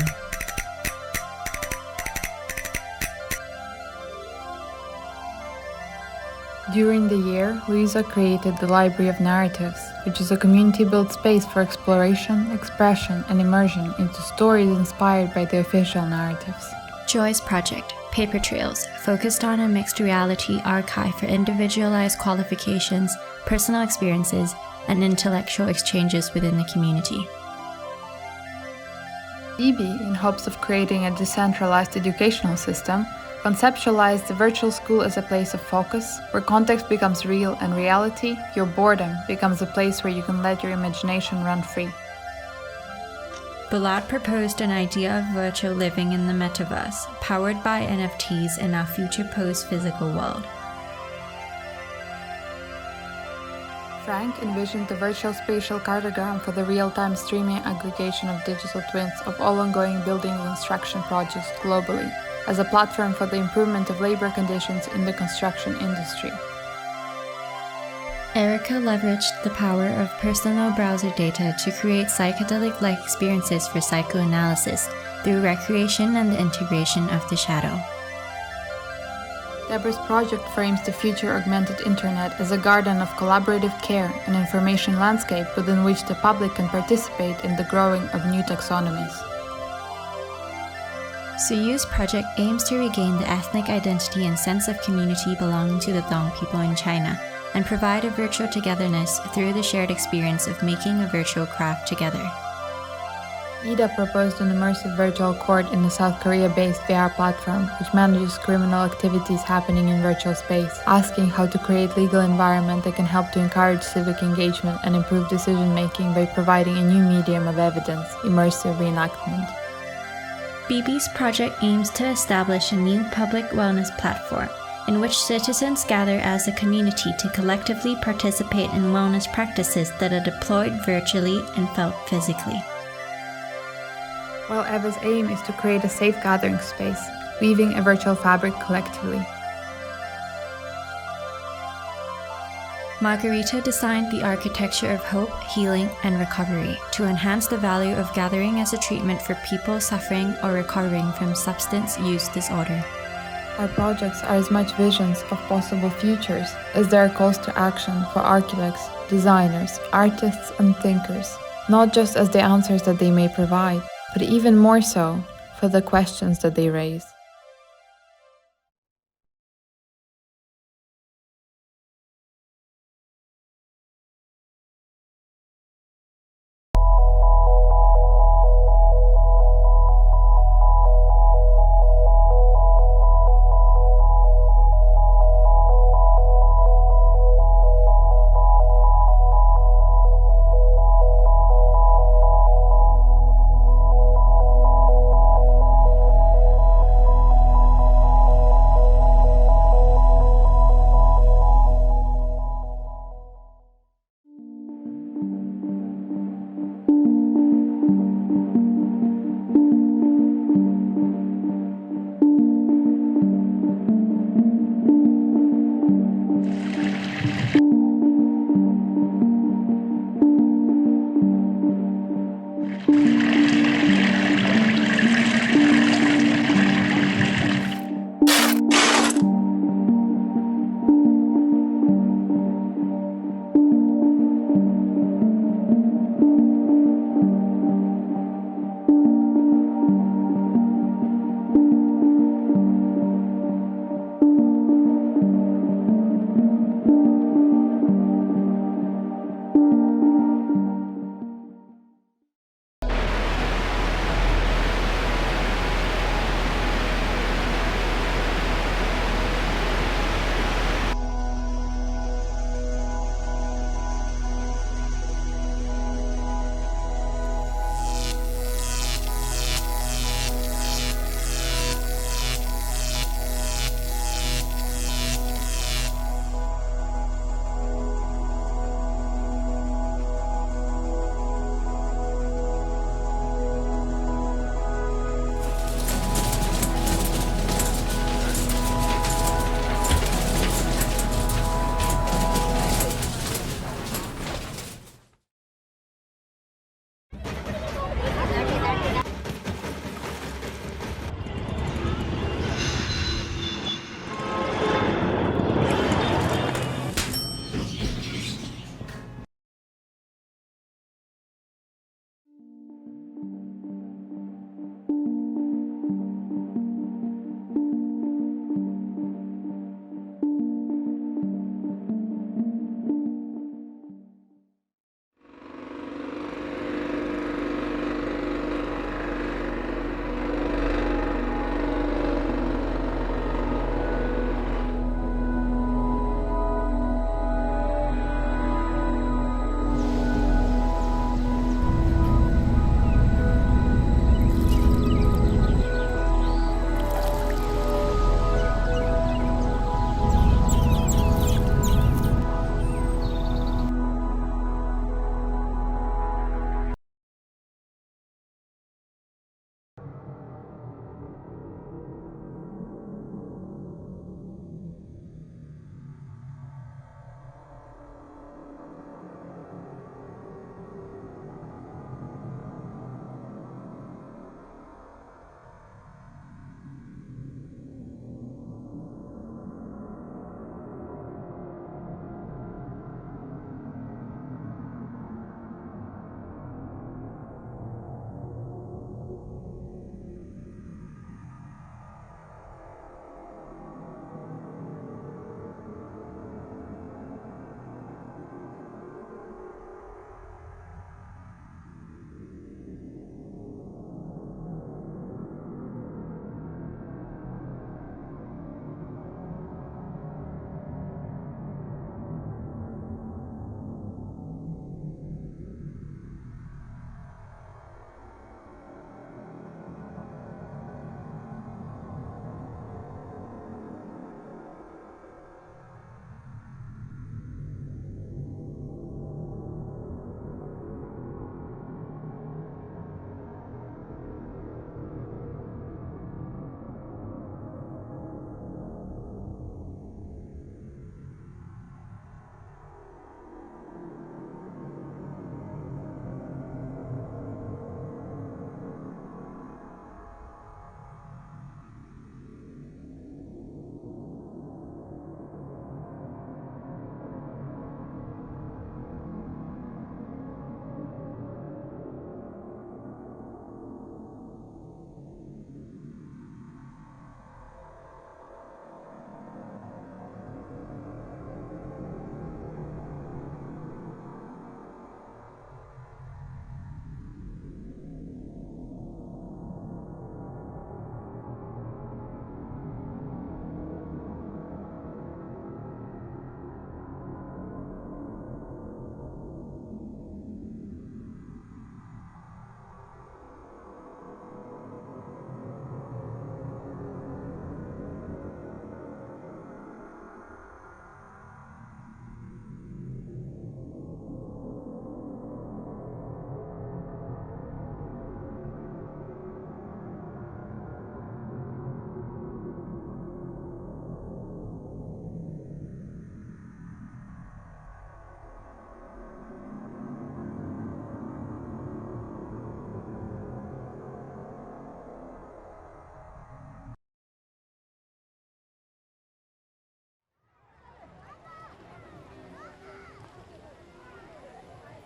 Speaker 7: During the year, Luisa created the Library of Narratives, which is a community-built space for exploration, expression, and immersion into stories inspired by the official narratives.
Speaker 8: Joy's project, Paper Trails, focused on a mixed reality archive for individualized qualifications, personal experiences, and intellectual exchanges within the community.
Speaker 7: DB, in hopes of creating a decentralized educational system, conceptualized the virtual school as a place of focus, where context becomes real and reality, your boredom, becomes a place where you can let your imagination run free.
Speaker 8: Bullard proposed an idea of virtual living in the metaverse, powered by NFTs in our future post-physical world.
Speaker 7: Frank envisioned the virtual spatial cartogram for the real-time streaming aggregation of digital twins of all ongoing building and construction projects globally, as a platform for the improvement of labor conditions in the construction industry.
Speaker 8: Erica leveraged the power of personal browser data to create psychedelic-like experiences for psychoanalysis through recreation and the integration of the shadow.
Speaker 7: Deborah's project frames the future augmented internet as a garden of collaborative care and information landscape within which the public can participate in the growing of new taxonomies.
Speaker 8: Suyu's project aims to regain the ethnic identity and sense of community belonging to the Dong people in China and provide a virtual togetherness through the shared experience of making a virtual craft together.
Speaker 7: Ida proposed an immersive virtual court in the South Korea-based VR platform, which manages criminal activities happening in virtual space, asking how to create legal environment that can help to encourage civic engagement and improve decision-making by providing a new medium of evidence, immersive reenactment.
Speaker 8: BB's project aims to establish a new public wellness platform in which citizens gather as a community to collectively participate in wellness practices that are deployed virtually and felt physically.
Speaker 7: while Eva's aim is to create a safe gathering space, weaving a virtual fabric collectively.
Speaker 8: Margarita designed the architecture of hope, healing, and recovery to enhance the value of gathering as a treatment for people suffering or recovering from substance use disorder.
Speaker 7: Our projects are as much visions of possible futures as they are calls to action for architects, designers, artists, and thinkers, not just as the answers that they may provide, but even more so for the questions that they raise.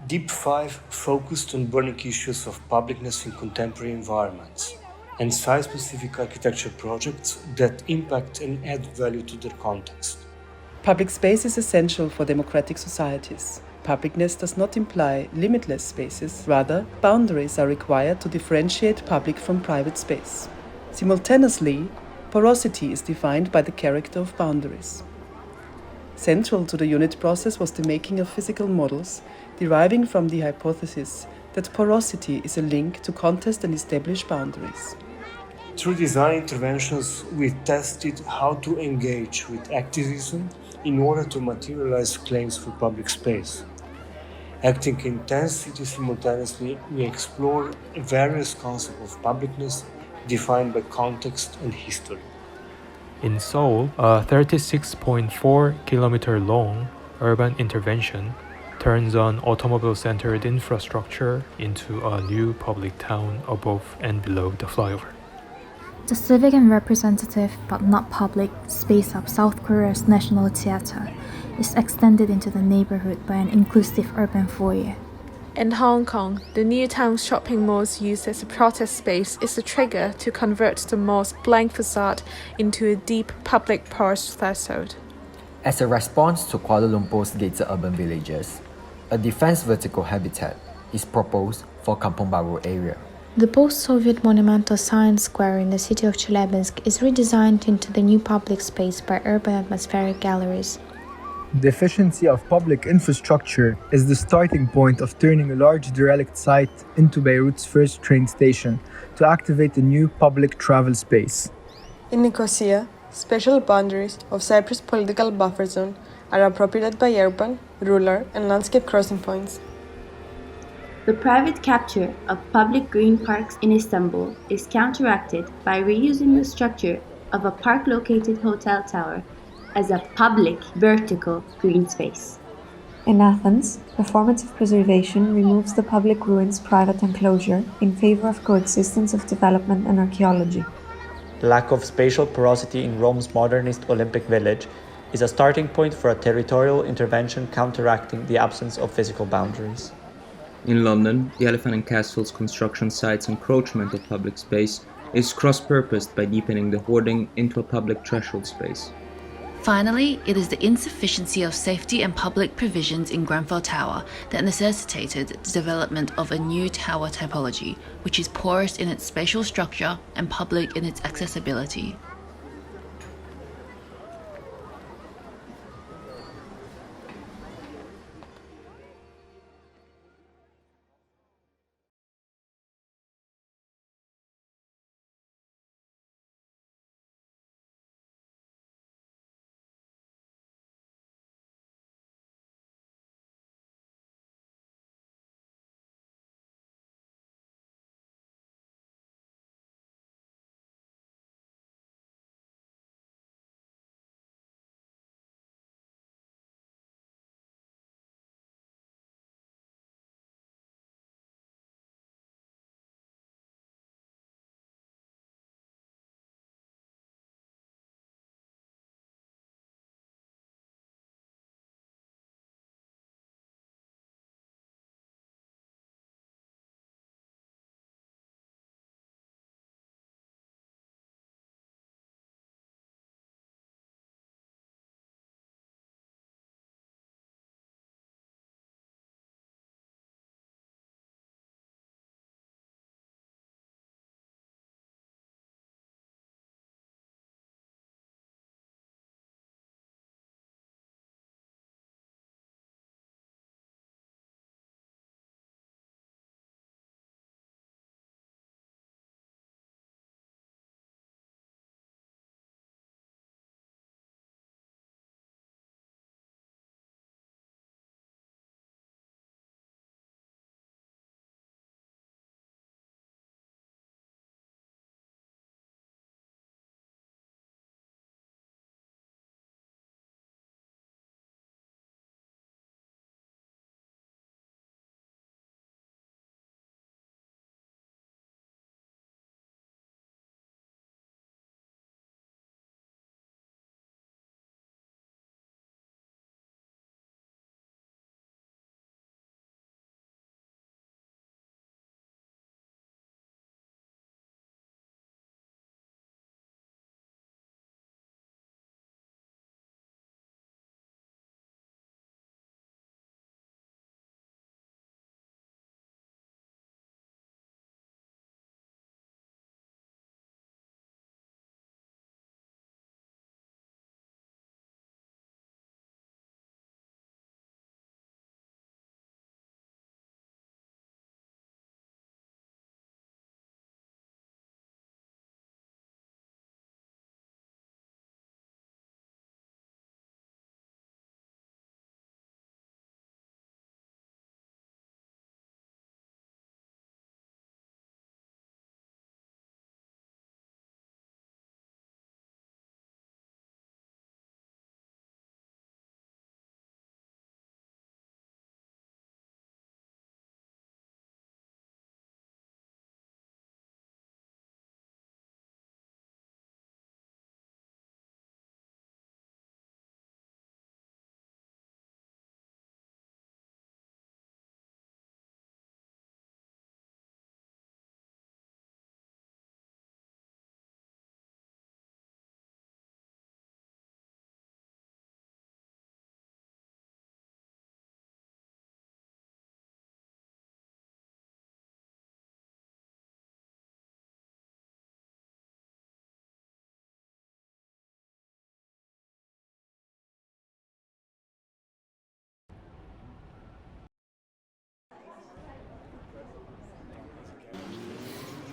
Speaker 5: Deep 5 focused on burning issues of publicness in contemporary environments and site-specific architecture projects that impact and add value to their context.
Speaker 11: Public space is essential for democratic societies. Publicness does not imply limitless spaces, rather, boundaries are required to differentiate public from private space. Simultaneously, porosity is defined by the character of boundaries. Central to the unit process was the making of physical models, deriving from the hypothesis that porosity is a link to contest and establish boundaries.
Speaker 5: Through design interventions, we tested how to engage with activism in order to materialize claims for public space. Acting in 10 cities simultaneously, we explore various concepts of publicness defined by context and history.
Speaker 13: In Seoul, a 36.4-kilometer long urban intervention turns an automobile-centered infrastructure into a new public town above and below the flyover.
Speaker 18: The civic and representative, but not public, space of South Korea's National Theatre is extended into the neighborhood by an inclusive urban foyer.
Speaker 4: In Hong Kong, the new town shopping malls used as a protest space is a trigger to convert the mall's blank facade into a deep public porch threshold.
Speaker 20: As a response to Kuala Lumpur's gated urban villages, a defense vertical habitat is proposed for Kampong Bahru area.
Speaker 18: The post-Soviet monumental science square in the city of Chelyabinsk is redesigned into the new public space by urban atmospheric galleries.
Speaker 23: The efficiency of public infrastructure is the starting point of turning a large derelict site into Beirut's first train station to activate a new public travel space.
Speaker 4: In Nicosia, special boundaries of Cyprus' political buffer zone are appropriated by urban, rural, and landscape crossing points.
Speaker 24: The private capture of public green parks in Istanbul is counteracted by reusing the structure of a park-located hotel tower as a public vertical green space.
Speaker 25: In Athens, performative preservation removes the public ruins' private enclosure in favor of coexistence of development and archaeology.
Speaker 26: The lack of spatial porosity in Rome's modernist Olympic village is a starting point for a territorial intervention counteracting the absence of physical boundaries.
Speaker 27: In London, the Elephant and Castle's construction site's encroachment of public space is cross-purposed by deepening the hoarding into a public threshold space.
Speaker 28: Finally, it is the insufficiency of safety and public provisions in Grenfell Tower that necessitated the development of a new tower typology, which is porous in its spatial structure and public in its accessibility.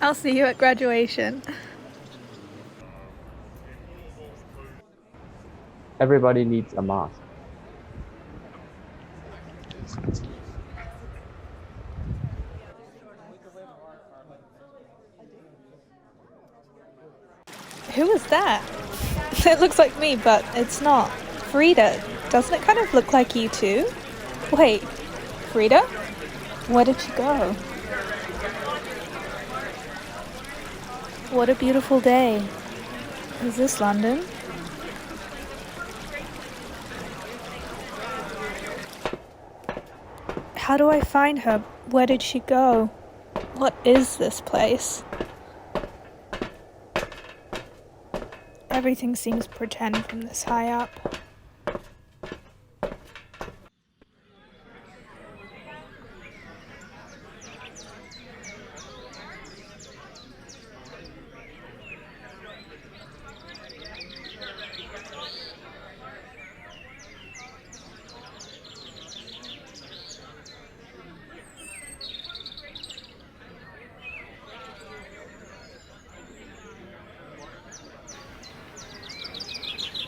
Speaker 1: I'll see you at graduation.
Speaker 3: Everybody needs a mask.
Speaker 1: Who is that? It looks like me, but it's not. Frida, doesn't it kind of look like you too? Wait, Frida? Where did she go? What a beautiful day. Is this London? How do I find her? Where did she go? What is this place? Everything seems pretend from this high up.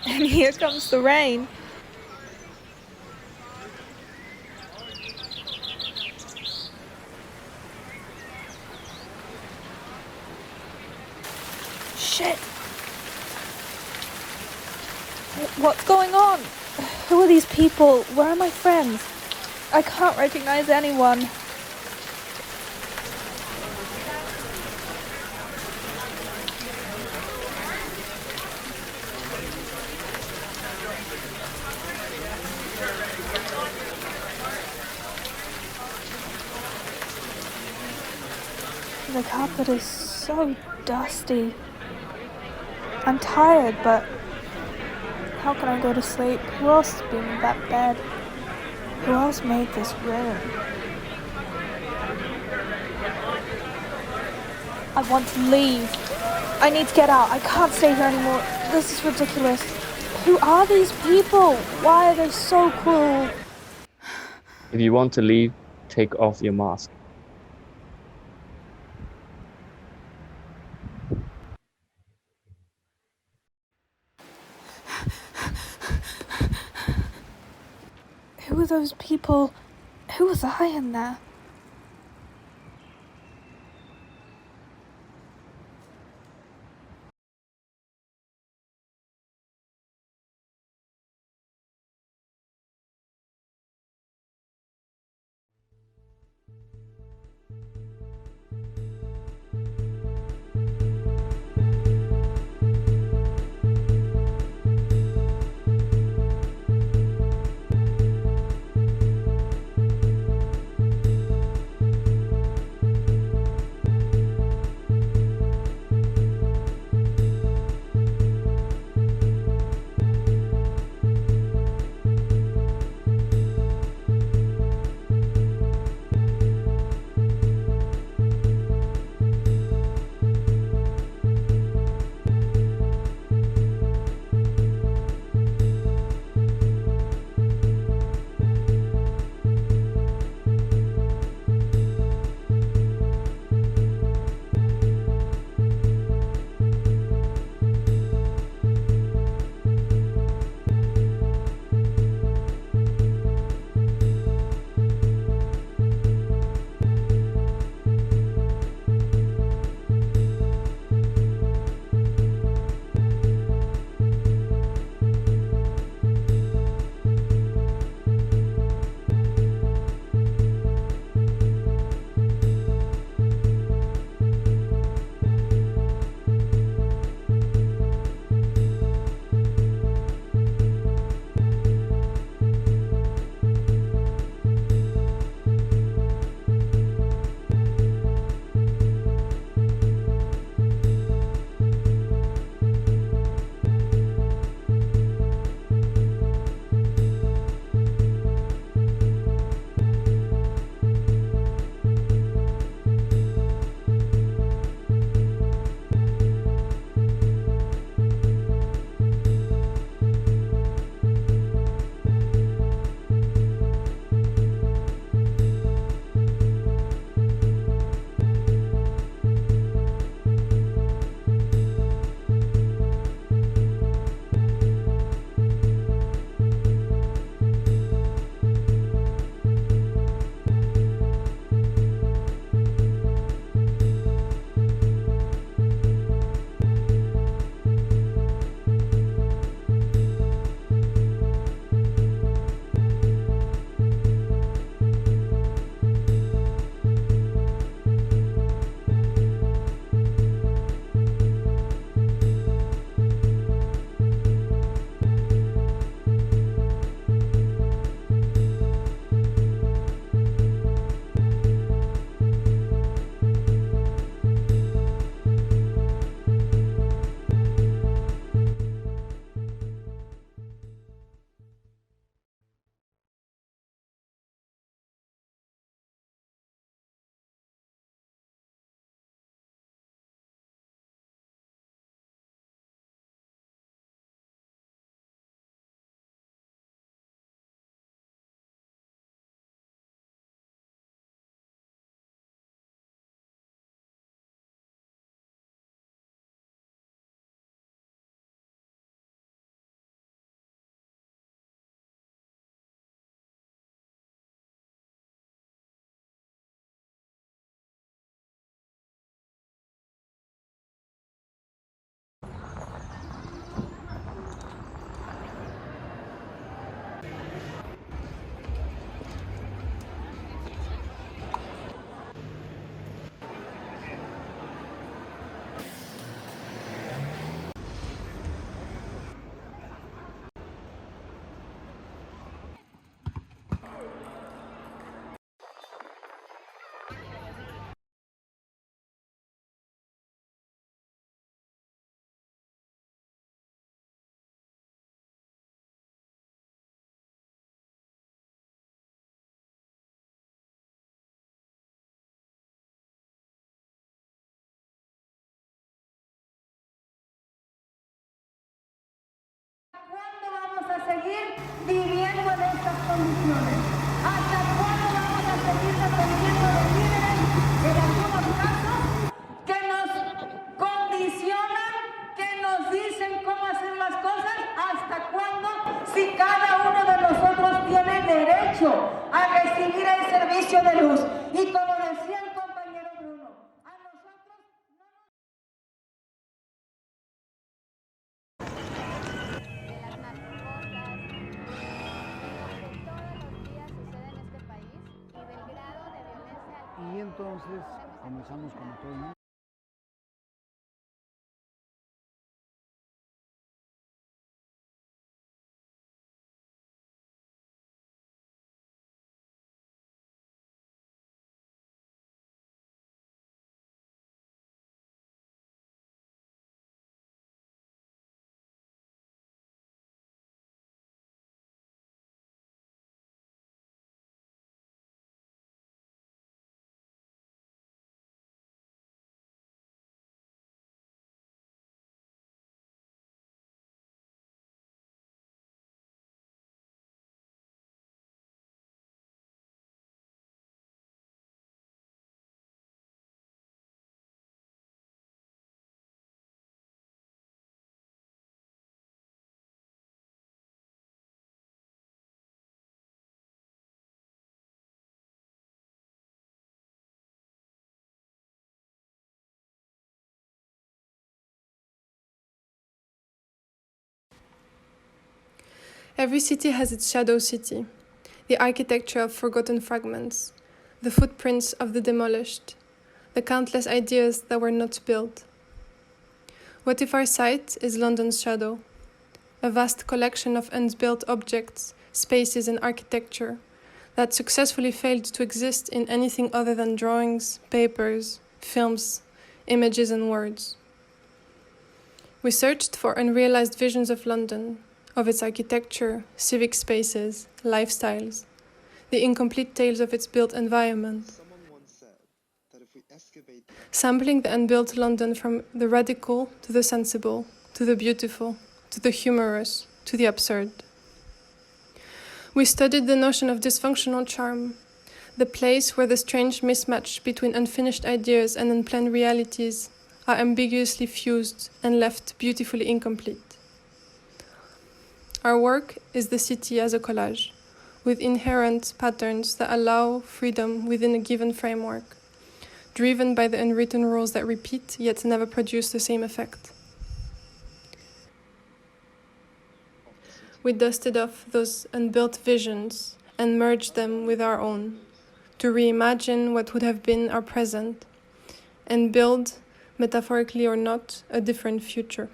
Speaker 1: And here comes the rain. Shit! What's going on? Who are these people? Where are my friends? I can't recognize anyone. The carpet is so dusty. I'm tired, but how can I go to sleep? Who else has been in that bed? Who else made this room? I want to leave. I need to get out. I can't stay here anymore. This is ridiculous. Who are these people? Why are they so cruel?
Speaker 3: If you want to leave, take off your mask.
Speaker 1: Who are those people? Who was I in there?
Speaker 9: seguir viviendo en estas condiciones? ¿Hasta cuándo vamos a seguir dependiendo de líderes, en algunos casos, que nos condicionan, que nos dicen cómo hacer las cosas? ¿Hasta cuándo? Si cada uno de nosotros tiene derecho a recibir el servicio de luz. Y como decía el compañero Bruno, a nosotros no nos...
Speaker 10: Y entonces comenzamos como todo el mundo.
Speaker 12: Every city has its shadow city, the architecture of forgotten fragments, the footprints of the demolished, the countless ideas that were not built. What if our site is London's shadow, a vast collection of unbuilt objects, spaces and architecture that successfully failed to exist in anything other than drawings, papers, films, images and words? We searched for unrealized visions of London, of its architecture, civic spaces, lifestyles, the incomplete tales of its built environment. Sampling the unbuilt London from the radical to the sensible, to the beautiful, to the humorous, to the absurd. We studied the notion of dysfunctional charm, the place where the strange mismatch between unfinished ideas and unplanned realities are ambiguously fused and left beautifully incomplete. Our work is the city as a collage, with inherent patterns that allow freedom within a given framework, driven by the unwritten rules that repeat yet never produce the same effect. We dusted off those unbuilt visions and merged them with our own, to reimagine what would have been our present and build, metaphorically or not, a different future.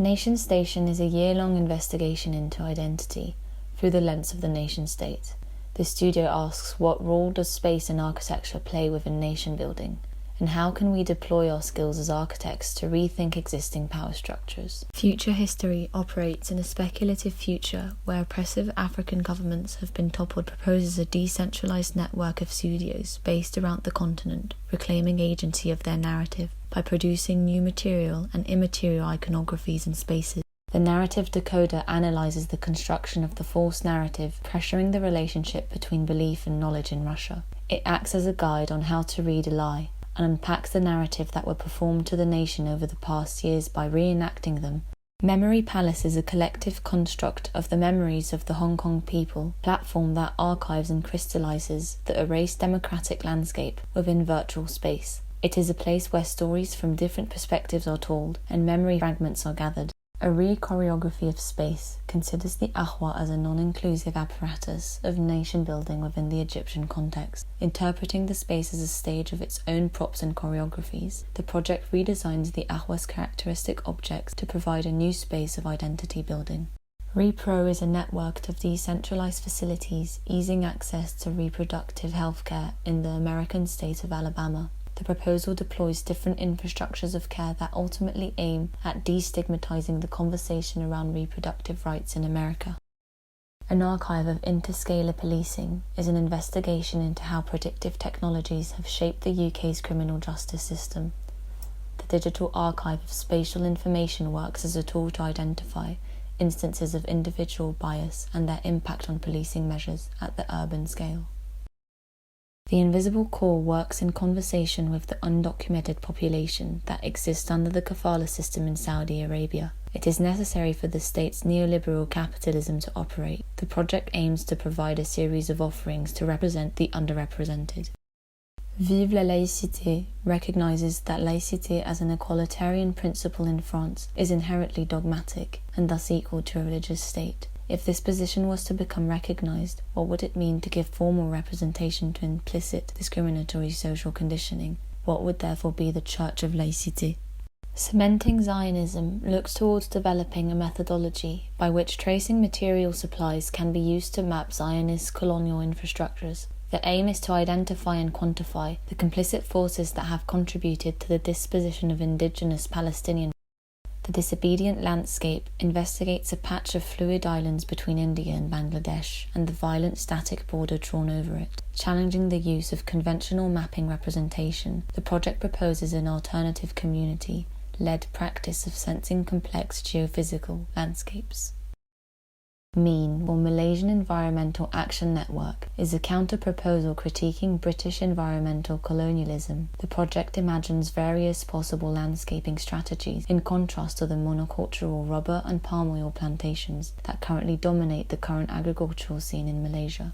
Speaker 8: Nation Station is a year-long investigation into identity through the lens of the nation-state. The studio asks, what role does space and architecture play within nation building? And how can we deploy our skills as architects to rethink existing power structures? Future History operates in a speculative future where oppressive African governments have been toppled, proposes a decentralized network of studios based around the continent, reclaiming agency of their narrative by producing new material and immaterial iconographies and spaces. The narrative decoder analyzes the construction of the false narrative, pressuring the relationship between belief and knowledge in Russia. It acts as a guide on how to read a lie, and unpacks the narrative that were performed to the nation over the past years by reenacting them. Memory Palace is a collective construct of the memories of the Hong Kong people, platform that archives and crystallizes the erased democratic landscape within virtual space. It is a place where stories from different perspectives are told and memory fragments are gathered. A re-choreography of space considers the ahwa as a non-inclusive apparatus of nation building within the Egyptian context. Interpreting the space as a stage of its own props and choreographies, the project redesigns the ahwa's characteristic objects to provide a new space of identity building. RePro is a network of decentralized facilities easing access to reproductive healthcare in the American state of Alabama. The proposal deploys different infrastructures of care that ultimately aim at destigmatizing the conversation around reproductive rights in America. An Archive of Interscalar Policing is an investigation into how predictive technologies have shaped the UK's criminal justice system. The Digital Archive of Spatial Information works as a tool to identify instances of individual bias and their impact on policing measures at the urban scale. The Invisible Core works in conversation with the undocumented population that exists under the kafala system in Saudi Arabia. It is necessary for the state's neoliberal capitalism to operate. The project aims to provide a series of offerings to represent the underrepresented. Vive la laïcité recognizes that laïcité as an equalitarian principle in France is inherently dogmatic and thus equal to a religious state. If this position was to become recognized, what would it mean to give formal representation to implicit discriminatory social conditioning? What would therefore be the Church of Laïcité? Cementing Zionism looks towards developing a methodology by which tracing material supplies can be used to map Zionist colonial infrastructures. The aim is to identify and quantify the complicit forces that have contributed to the disposition of indigenous Palestinian. The Disobedient Landscape investigates a patch of fluid islands between India and Bangladesh and the violent static border drawn over it. Challenging the use of conventional mapping representation, the project proposes an alternative community-led practice of sensing complex geophysical landscapes. MEAN, or Malaysian Environmental Action Network, is a counter-proposal critiquing British environmental colonialism. The project imagines various possible landscaping strategies in contrast to the monocultural rubber and palm oil plantations that currently dominate the current agricultural scene in Malaysia.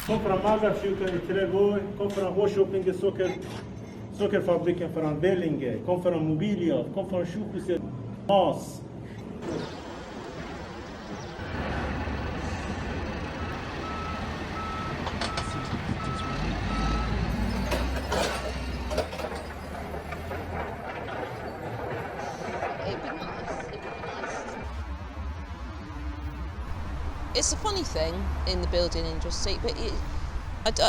Speaker 2: Kom från Magalfjuken i Trelleborg, kom från Hårshoppinge sockerfabriken från Vellinge, kom från Mobilia, kom från sjukhuset Mas.
Speaker 14: It's a funny thing in the building industry, but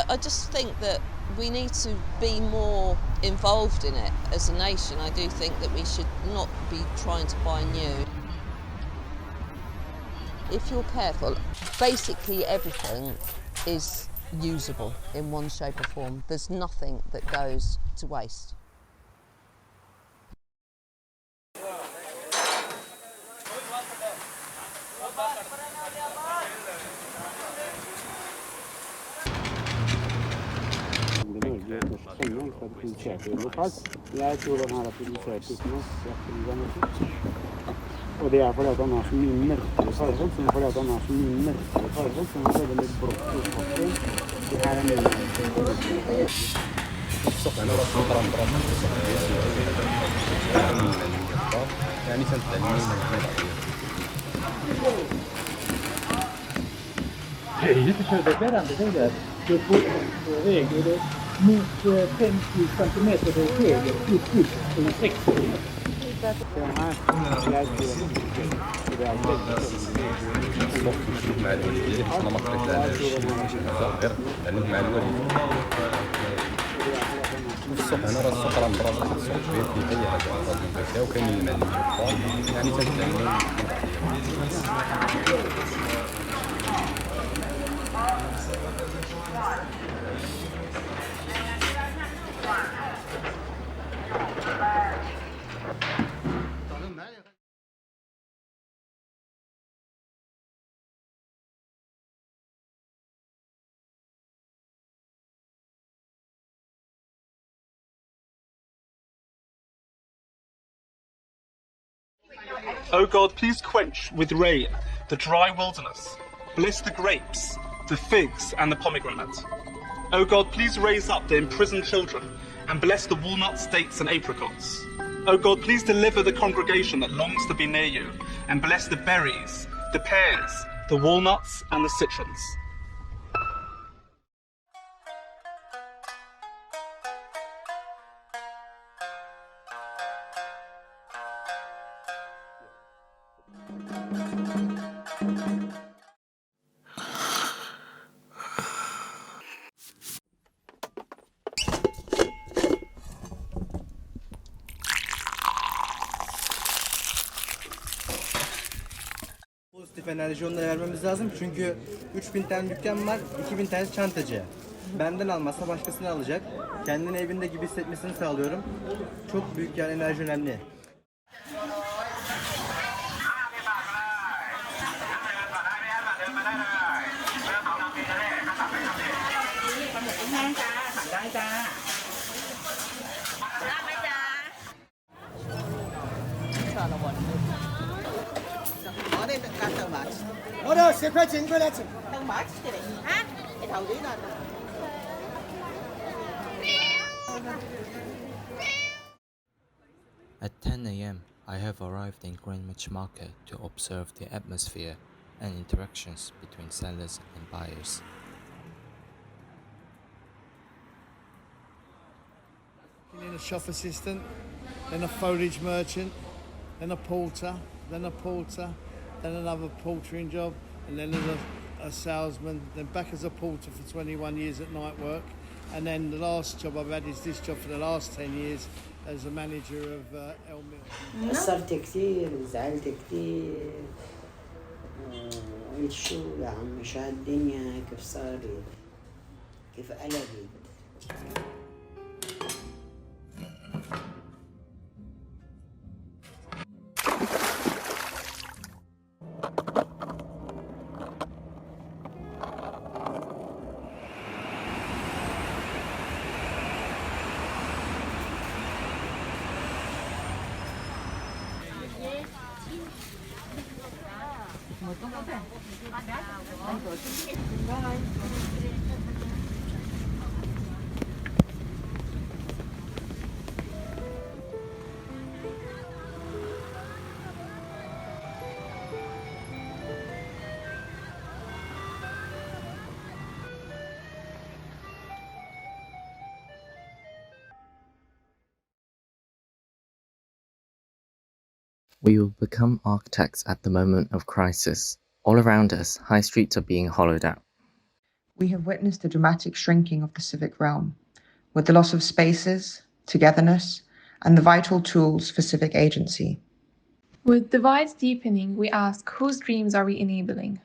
Speaker 14: I just think that we need to be more involved in it as a nation. I do think that we should not be trying to buy new. If you're careful, basically everything is usable in one shape or form. There's nothing that goes to waste.
Speaker 15: Jeg tror den her er produsert uten oss. Og det er fordi at den har så mye mørkere farger, så fordi at den har så mye mørkere farger, så den er veldig blått i pappen. Det her er mye mot 50 centimeter höger ut eller 60.
Speaker 16: انا راه السوق راه مبرر السوق في اي حاجه غادي وكاين المال يعني تنتعلم
Speaker 5: O God, please quench with rain the dry wilderness. Bless the grapes, the figs, and the pomegranate. O God, please raise up the imprisoned children and bless the walnuts, dates, and apricots. O God, please deliver the congregation that longs to be near you and bless the berries, the pears, the walnuts, and the citrons.
Speaker 6: Pozitif enerji onlara vermemiz lazım çünkü 3000 tane dükkan var, 2000 tanesi çantacı. Benden almazsa başkasını alacak. Kendini evinde gibi hissetmesini sağlıyorum. Çok büyük yani enerji önemli.
Speaker 7: At 10 a.m., I have arrived in Greenwich Market to observe the atmosphere and interactions between sellers and buyers.
Speaker 10: In a shop assistant, then a foliage merchant, then a porter, then another portering job, and then a salesman, then back as a porter for 21 years at night work, and then the last job I've had is this job for the last 10 years as a manager of El Mill.
Speaker 11: قصرت كتير وزعلت كتير قلت شو يا عمي شو هالدنيا كيف صارت كيف قلبت.
Speaker 3: We will become architects at the moment of crisis. All around us, high streets are being hollowed out.
Speaker 17: We have witnessed the dramatic shrinking of the civic realm, with the loss of spaces, togetherness, and the vital tools for civic agency.
Speaker 12: With divides deepening, we ask whose dreams are we enabling?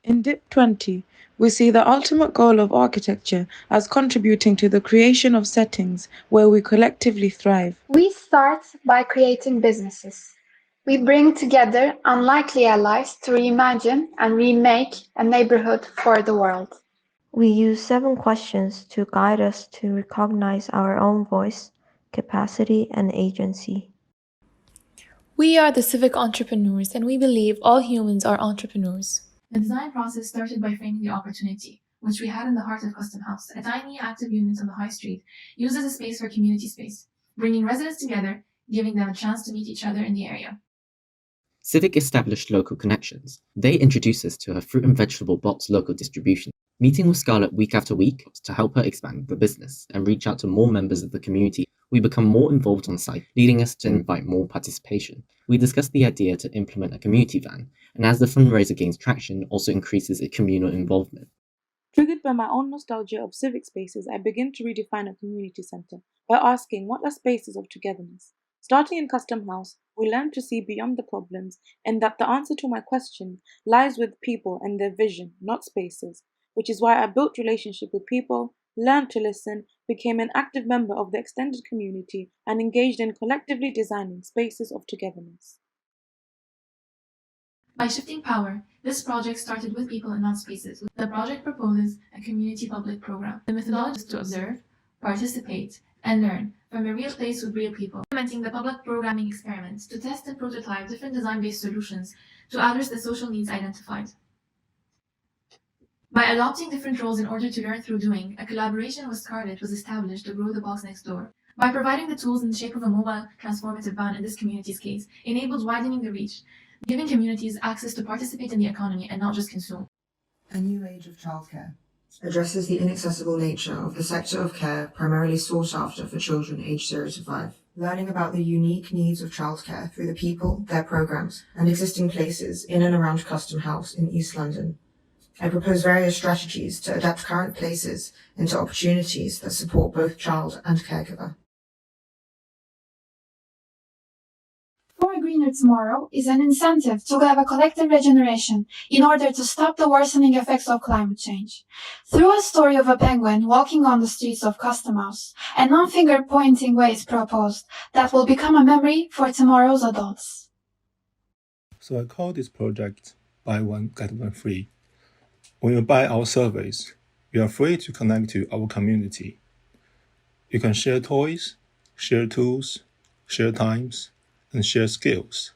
Speaker 19: In DIP 20, we see the ultimate goal of architecture as contributing to the creation of settings where we collectively thrive.
Speaker 21: We start by creating businesses. We bring together unlikely allies to reimagine and remake a neighborhood for the world.
Speaker 22: We use 7 questions to guide us to recognize our own voice, capacity, and agency.
Speaker 12: We are the civic entrepreneurs, and we believe all humans are entrepreneurs.
Speaker 29: The design process started by framing the opportunity, which we had in the heart of Custom House, a tiny active unit on the high street, used as a space for community space, bringing residents together, giving them a chance to meet each other in the area.
Speaker 30: Civic established local connections. They introduced us to her fruit and vegetable box local distribution, meeting with Scarlett week after week to help her expand the business and reach out to more members of the community. We become more involved on site, leading us to invite more participation. We discussed the idea to implement a community van, and as the fundraiser gains traction, also increases its communal involvement.
Speaker 19: Triggered by my own nostalgia of civic spaces, I begin to redefine a community centre by asking what are spaces of togetherness. Starting in Custom House, we learn to see beyond the problems and that the answer to my question lies with people and their vision, not spaces. which is why I built relationship with people, learned to listen, became an active member of the extended community, and engaged in collectively designing spaces of togetherness.
Speaker 29: By shifting power, this project started with people and not spaces. The project proposes a community public program. The methodology is to observe, participate, and learn from a real place with real people, implementing the public programming experiments to test and prototype different design-based solutions to address the social needs identified. By adopting different roles in order to learn through doing, a collaboration with Scarlett was established to grow the box next door. By providing the tools in the shape of a mobile transformative van in this community's case, enabled widening the reach, giving communities access to participate in the economy and not just consume.
Speaker 17: A New Age of Childcare addresses the inaccessible nature of the sector of care primarily sought after for children aged 0 to 5. Learning about the unique needs of childcare through the people, their programs, and existing places in and around Custom House in East London. I propose various strategies to adapt current places into opportunities that support both child and caregiver.
Speaker 21: For a Greener Tomorrow is an incentive to have a collective regeneration in order to stop the worsening effects of climate change. Through a story of a penguin walking on the streets of Custom House, a non-finger pointing way is proposed that will become a memory for tomorrow's adults.
Speaker 5: So I call this project Buy One, Get One Free. When you buy our service, you are free to connect to our community. You can share toys, share tools, share times, and share skills.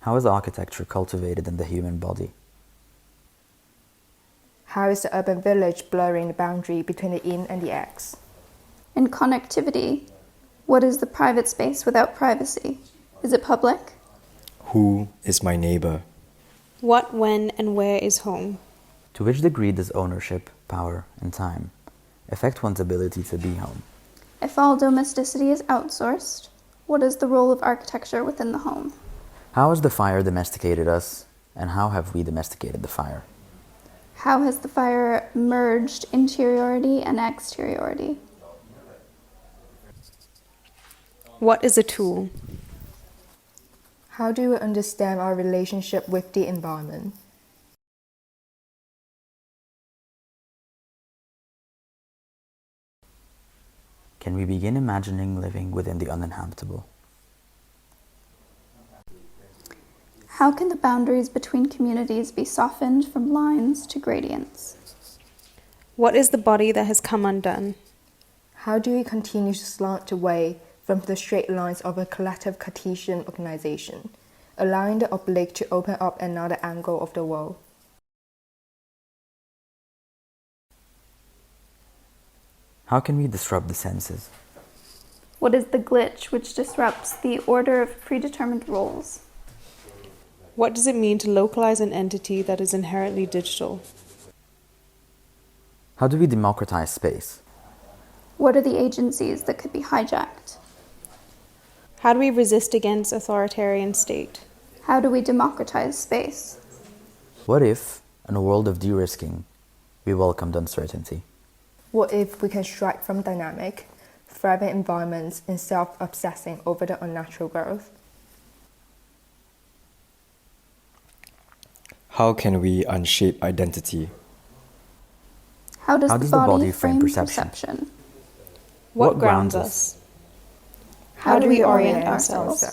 Speaker 4: How is architecture cultivated in the human body?
Speaker 13: How is the urban village blurring the boundary between the yin and the X?
Speaker 18: In connectivity, what is the private space without privacy? Is it public?
Speaker 20: Who is my neighbor?
Speaker 23: What, when, and where is home?
Speaker 4: To which degree does ownership, power, and time affect one's ability to be home?
Speaker 18: If all domesticity is outsourced, what is the role of architecture within the home?
Speaker 4: How has the fire domesticated us, and how have we domesticated the fire?
Speaker 18: How has the fire merged interiority and exteriority?
Speaker 23: What is a tool?
Speaker 13: How do we understand our relationship with the environment?
Speaker 4: Can we begin imagining living within the uninhabitable?
Speaker 18: How can the boundaries between communities be softened from lines to gradients?
Speaker 23: What is the body that has come undone?
Speaker 13: How do we continue to slant away from the straight lines of a collective Cartesian organization, allowing the oblique to open up another angle of the world?
Speaker 4: How can we disrupt the senses?
Speaker 18: What is the glitch which disrupts the order of predetermined roles?
Speaker 23: What does it mean to localize an entity that is inherently digital?
Speaker 4: How do we democratize space?
Speaker 18: What are the agencies that could be hijacked?
Speaker 23: How do we resist against authoritarian state?
Speaker 18: How do we democratize space?
Speaker 4: What if, in a world of de-risking, we welcomed uncertainty?
Speaker 13: What if we can strike from dynamic, thriving environments instead of obsessing over the unnatural growth?
Speaker 20: How can we unshape identity?
Speaker 18: How does the body frame perception?
Speaker 23: What grounds us? How do we orient ourselves?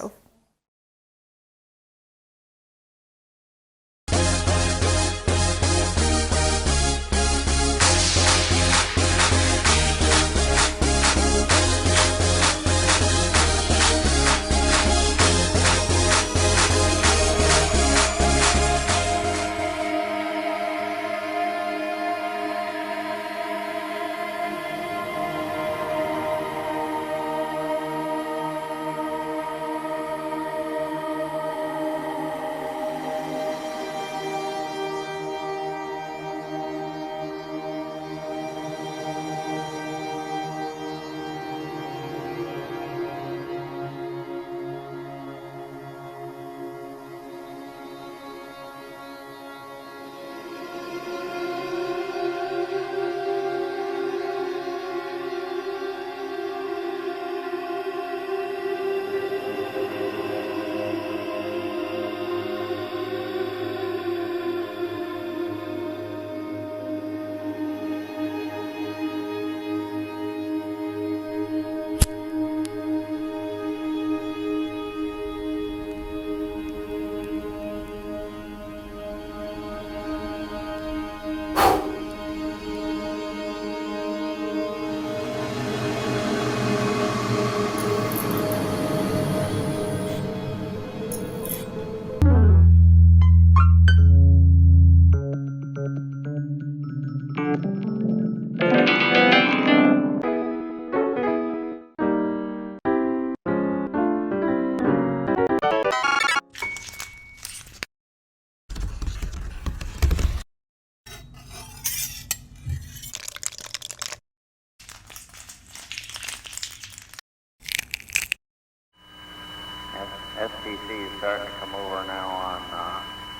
Speaker 1: guys can come over now on.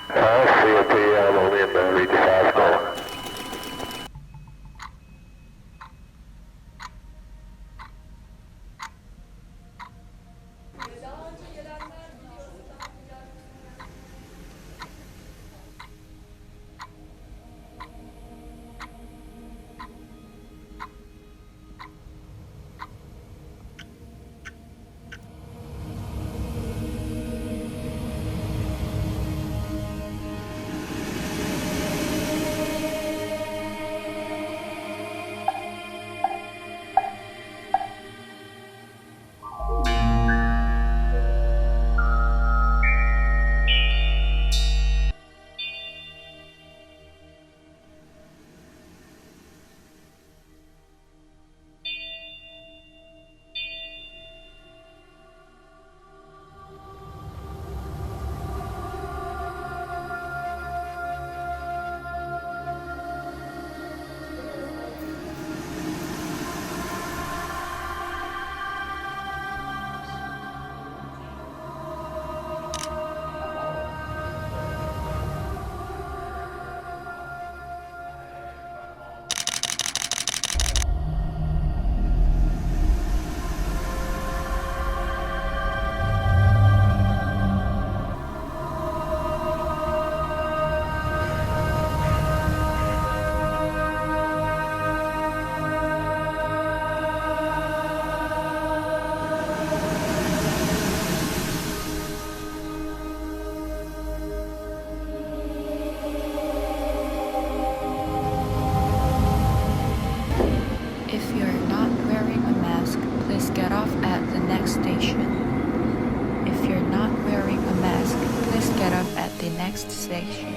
Speaker 1: COP, will leave the reach fast.
Speaker 2: If you're not wearing a mask, please get off at the next station. If you're not wearing a mask, please get off at the next station.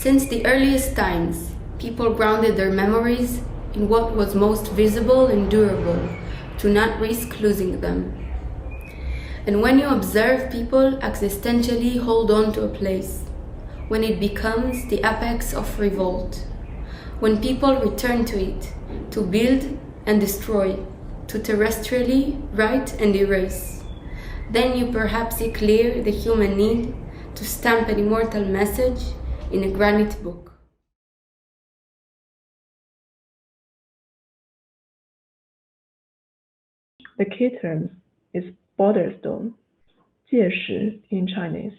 Speaker 8: Since the earliest times, people grounded their memories in what was most visible and durable, to not risk losing them. And when you observe people existentially hold on to a place, when it becomes the apex of revolt, when people return to it, to build and destroy, to terrestrially write and erase, then you perhaps see clear the human need to stamp an immortal message in a granite book.
Speaker 9: The key term is border stone, 界石 in Chinese.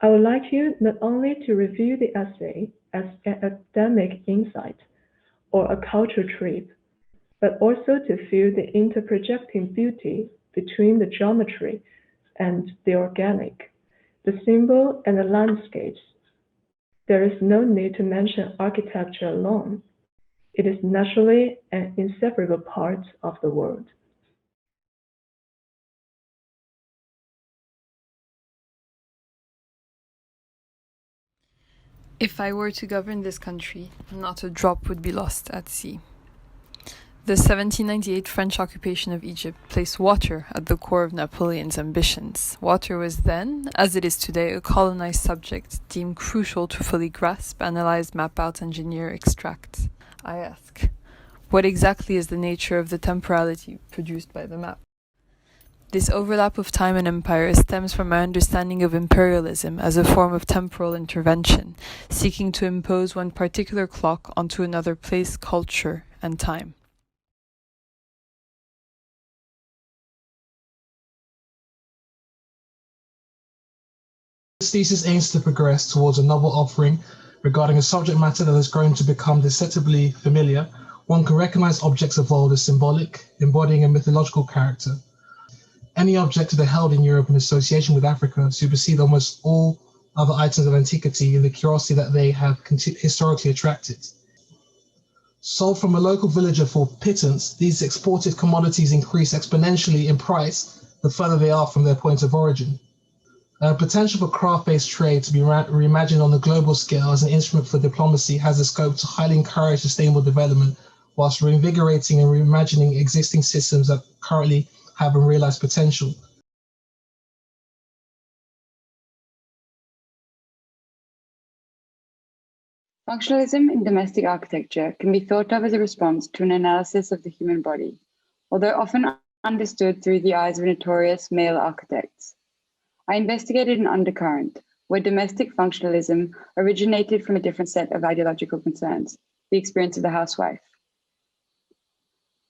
Speaker 9: I would like you not only to review the essay as an academic insight or a culture trip, but also to feel the interprojecting beauty between the geometry and the organic, the symbol and the landscapes. There is no need to mention architecture alone. It is naturally an inseparable part of the world.
Speaker 14: If I were to govern this country, not a drop would be lost at sea. The 1798 French occupation of Egypt placed water at the core of Napoleon's ambitions. Water was then, as it is today, a colonized subject deemed crucial to fully grasp, analyze, map out, engineer, extract. I ask, what exactly is the nature of the temporality produced by the map? This overlap of time and empire stems from my understanding of imperialism as a form of temporal intervention, seeking to impose one particular clock onto another place, culture, and time.
Speaker 5: This thesis aims to progress towards a novel offering regarding a subject matter that has grown to become deceptively familiar. One can recognize objects of old as symbolic, embodying a mythological character. Any object that held in Europe in association with Africa supersede almost all other items of antiquity in the curiosity that they have historically attracted. Sold from a local villager for pittance, these exported commodities increase exponentially in price the further they are from their point of origin. Potential for craft-based trade to be reimagined on a global scale as an instrument for diplomacy has the scope to highly encourage sustainable development whilst reinvigorating and reimagining existing systems that currently have unrealized potential.
Speaker 15: Functionalism in domestic architecture can be thought of as a response to an analysis of the human body, although often understood through the eyes of notorious male architects. I investigated an undercurrent where domestic functionalism originated from a different set of ideological concerns, the experience of the housewife.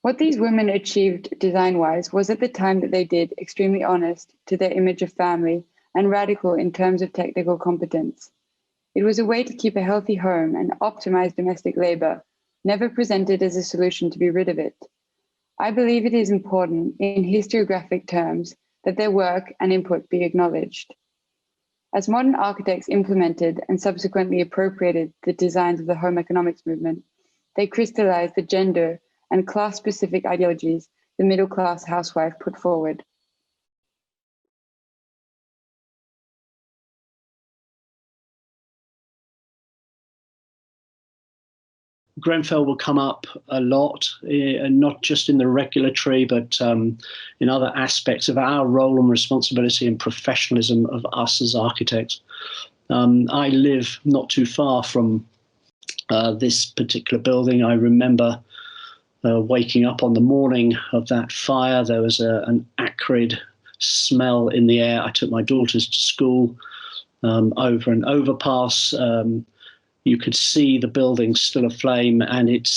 Speaker 15: What these women achieved design-wise was at the time that they did extremely honest to their image of family and radical in terms of technical competence. It was a way to keep a healthy home and optimize domestic labor, never presented as a solution to be rid of it. I believe it is important in historiographic terms that their work and input be acknowledged. As modern architects implemented and subsequently appropriated the designs of the home economics movement, they crystallized the gender and class-specific ideologies the middle-class housewife put forward.
Speaker 16: Grenfell will come up a lot, not just in the regulatory, but in other aspects of our role and responsibility and professionalism of us as architects. I live not too far from this particular building. I remember waking up on the morning of that fire. There was an acrid smell in the air. I took my daughters to school over an overpass. You could see the building still aflame, and it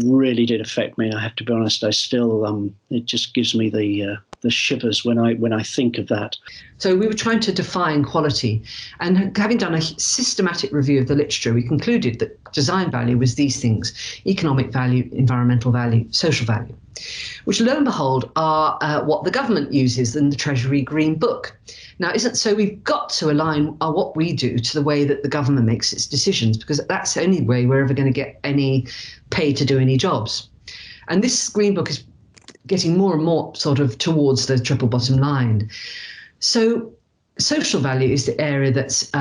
Speaker 16: really did affect me. I have to be honest. I still it just gives me the shivers when I think of that.
Speaker 24: So we were trying to define quality, and having done a systematic review of the literature, we concluded that design value was these things: economic value, environmental value, social value, which lo and behold are what the government uses in the Treasury Green Book. Now, so we've got to align what we do to the way that the government makes its decisions, because that's the only way we're ever going to get any pay to do any jobs. And this Green Book is getting more and more sort of towards the triple bottom line. So social value is the area that's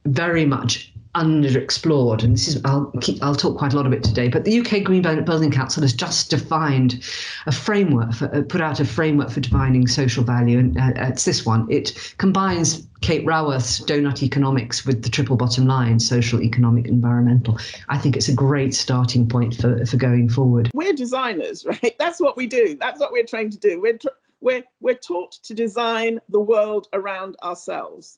Speaker 24: very much underexplored, and this is I'll talk quite a lot of it today. But the UK Green Building Council has just defined a framework, put out a framework for defining social value, and it's this one. It combines Kate Raworth's donut economics with the triple bottom line: social, economic, environmental. I think it's a great starting point for going forward.
Speaker 3: We're designers, right? That's what we do. That's what we're trained to do. We're taught to design the world around ourselves.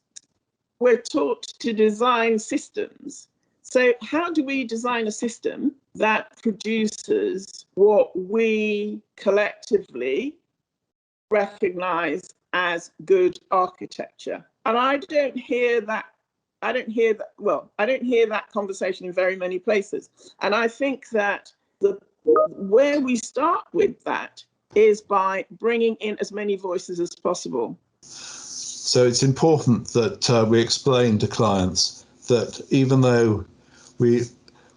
Speaker 3: We're taught to design systems. So how do we design a system that produces what we collectively recognize as good architecture? And I don't hear that conversation in very many places. And I think that where we start with that is by bringing in as many voices as possible.
Speaker 6: So it's important that we explain to clients that even though we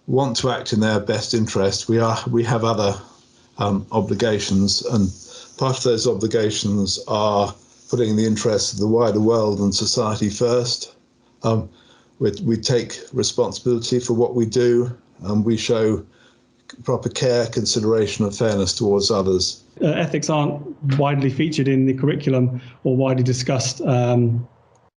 Speaker 6: want to act in their best interest, we have other obligations, and part of those obligations are putting the interests of the wider world and society first. We take responsibility for what we do, and we show proper care, consideration and fairness towards others.
Speaker 7: Ethics aren't widely featured in the curriculum or widely discussed in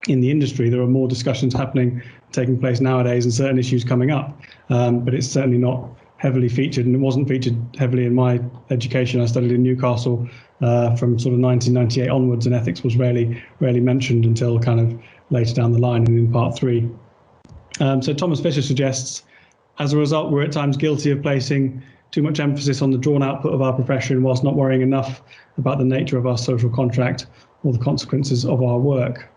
Speaker 7: the industry. There are more discussions taking place nowadays and certain issues coming up, but it's certainly not heavily featured, and it wasn't featured heavily in my education. I studied in Newcastle from sort of 1998 onwards, and ethics was rarely mentioned until kind of later down the line and in part 3. So Thomas Fisher suggests, as a result, we're at times guilty of placing too much emphasis on the drawn output of our profession whilst not worrying enough about the nature of our social contract or the consequences of our work.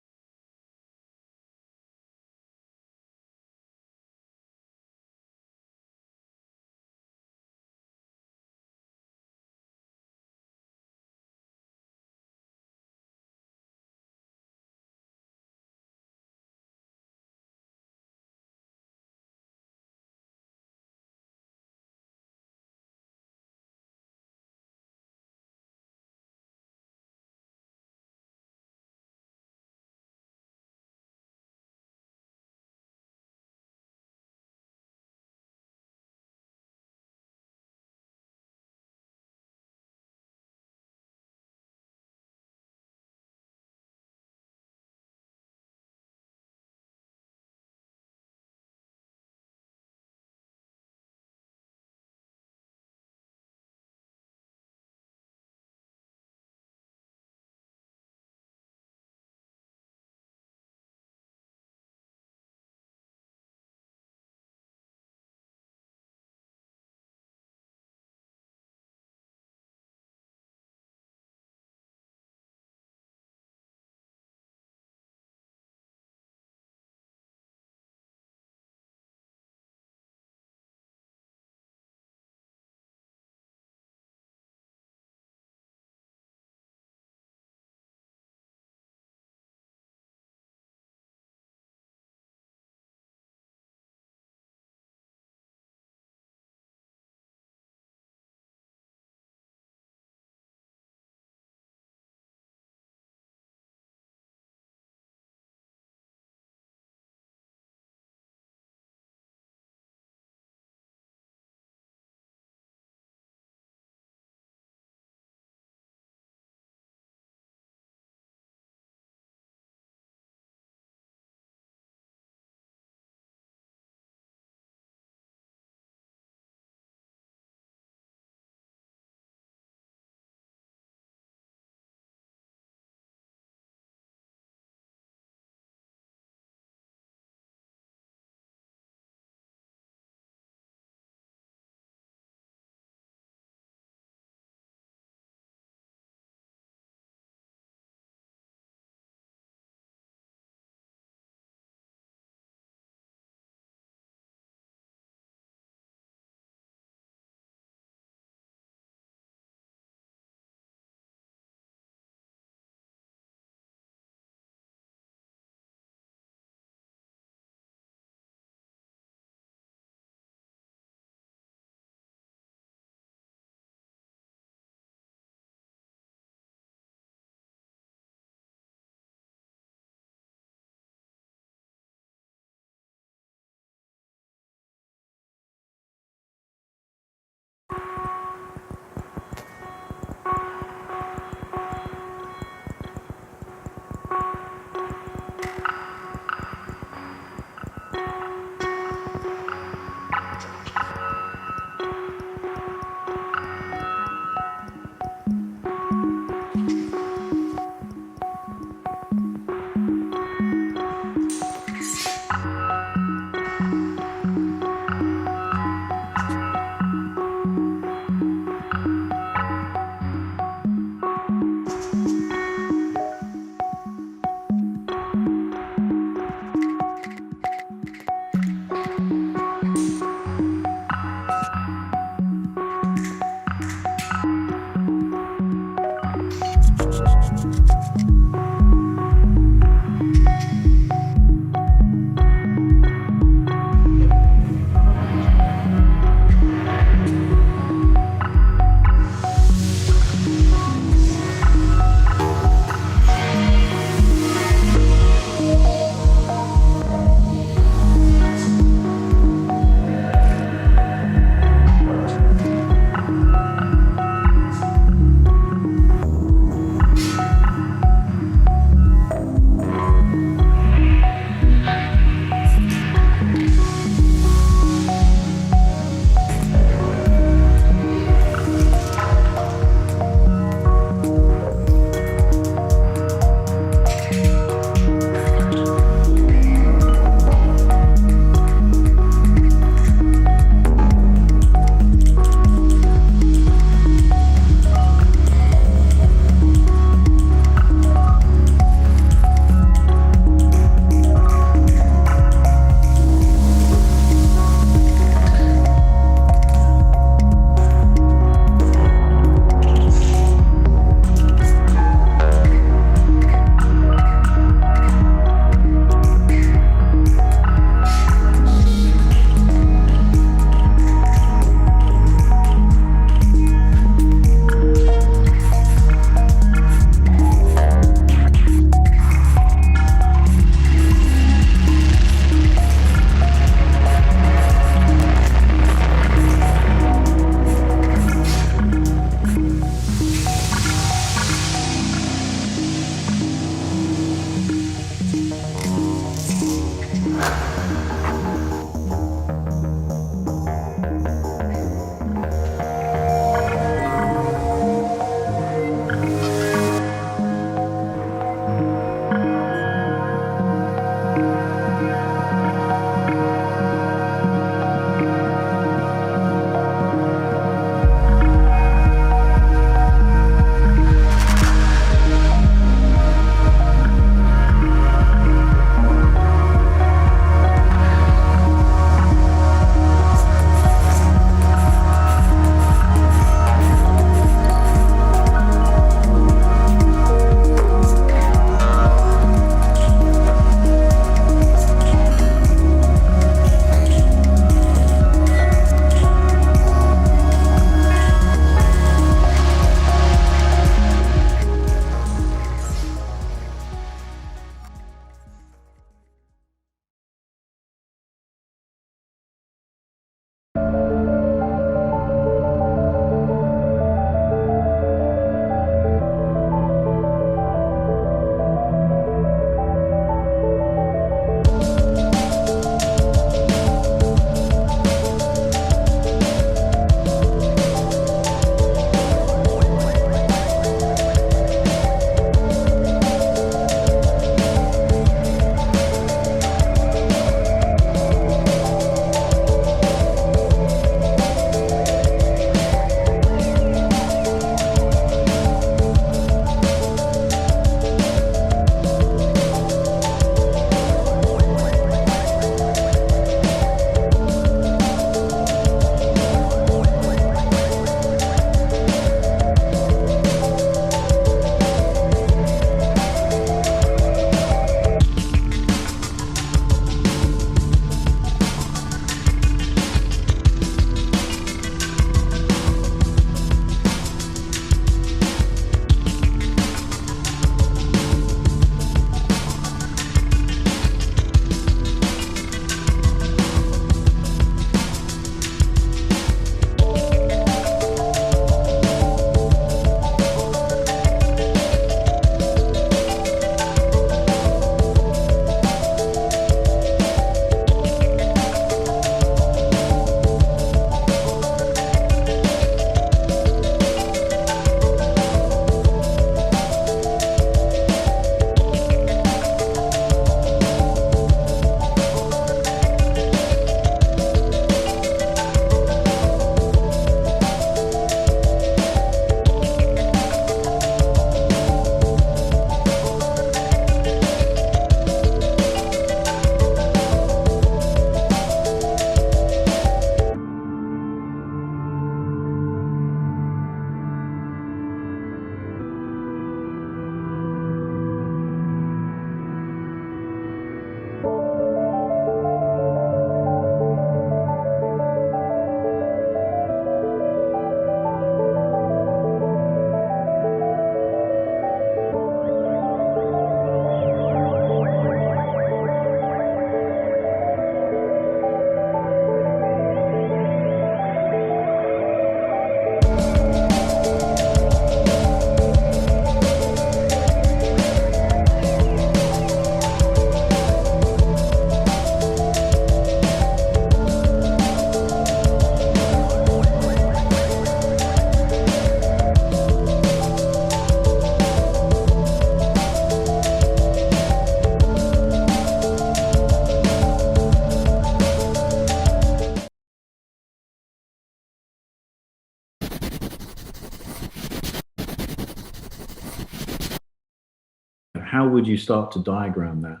Speaker 10: how would you start to diagram that?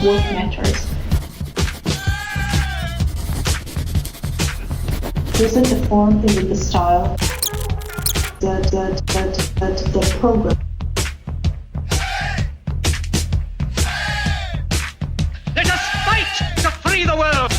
Speaker 21: Work matters. Is it the form? Is it the style? The program?
Speaker 11: Let us fight to free the world!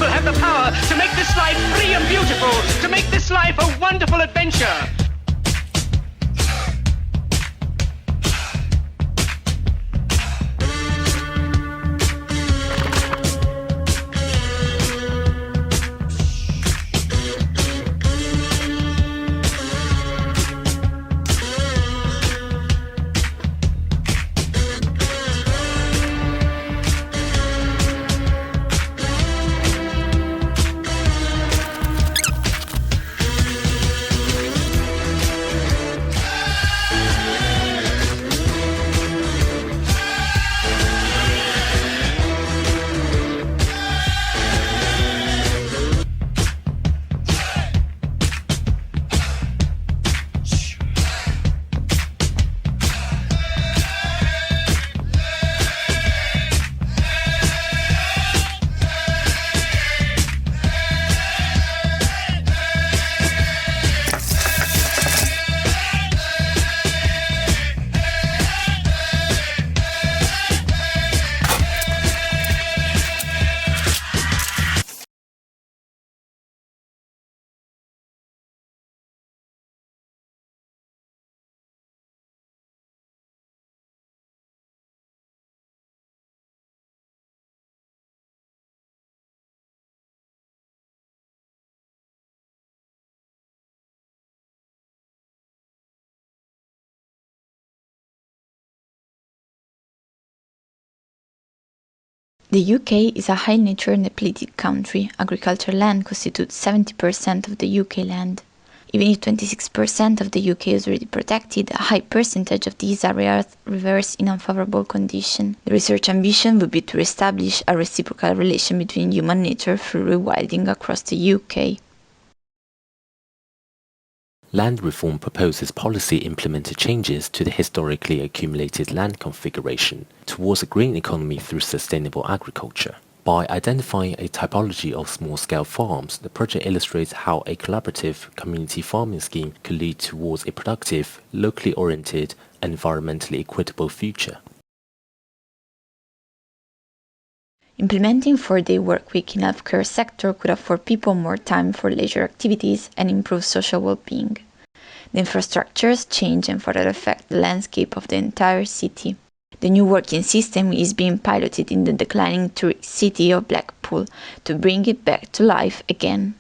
Speaker 11: Have the power to make this life free and beautiful, to make this life a wonderful adventure.
Speaker 2: The UK is a high-nature and depleted country. Agricultural land constitutes 70% of the UK land. Even if 26% of the UK is already protected, a high percentage of these areas reverse in unfavorable condition. The research ambition would be to establish a reciprocal relation between human nature through rewilding across the UK.
Speaker 12: Land reform proposes policy-implemented changes to the historically accumulated land configuration towards a green economy through sustainable agriculture. By identifying a typology of small-scale farms, the project illustrates how a collaborative community farming scheme could lead towards a productive, locally oriented, and environmentally equitable future.
Speaker 2: Implementing 4-day workweek in the healthcare sector could afford people more time for leisure activities and improve social well-being. The infrastructures change and further affect the landscape of the entire city. The new working system is being piloted in the declining tourist city of Blackpool to bring it back to life again.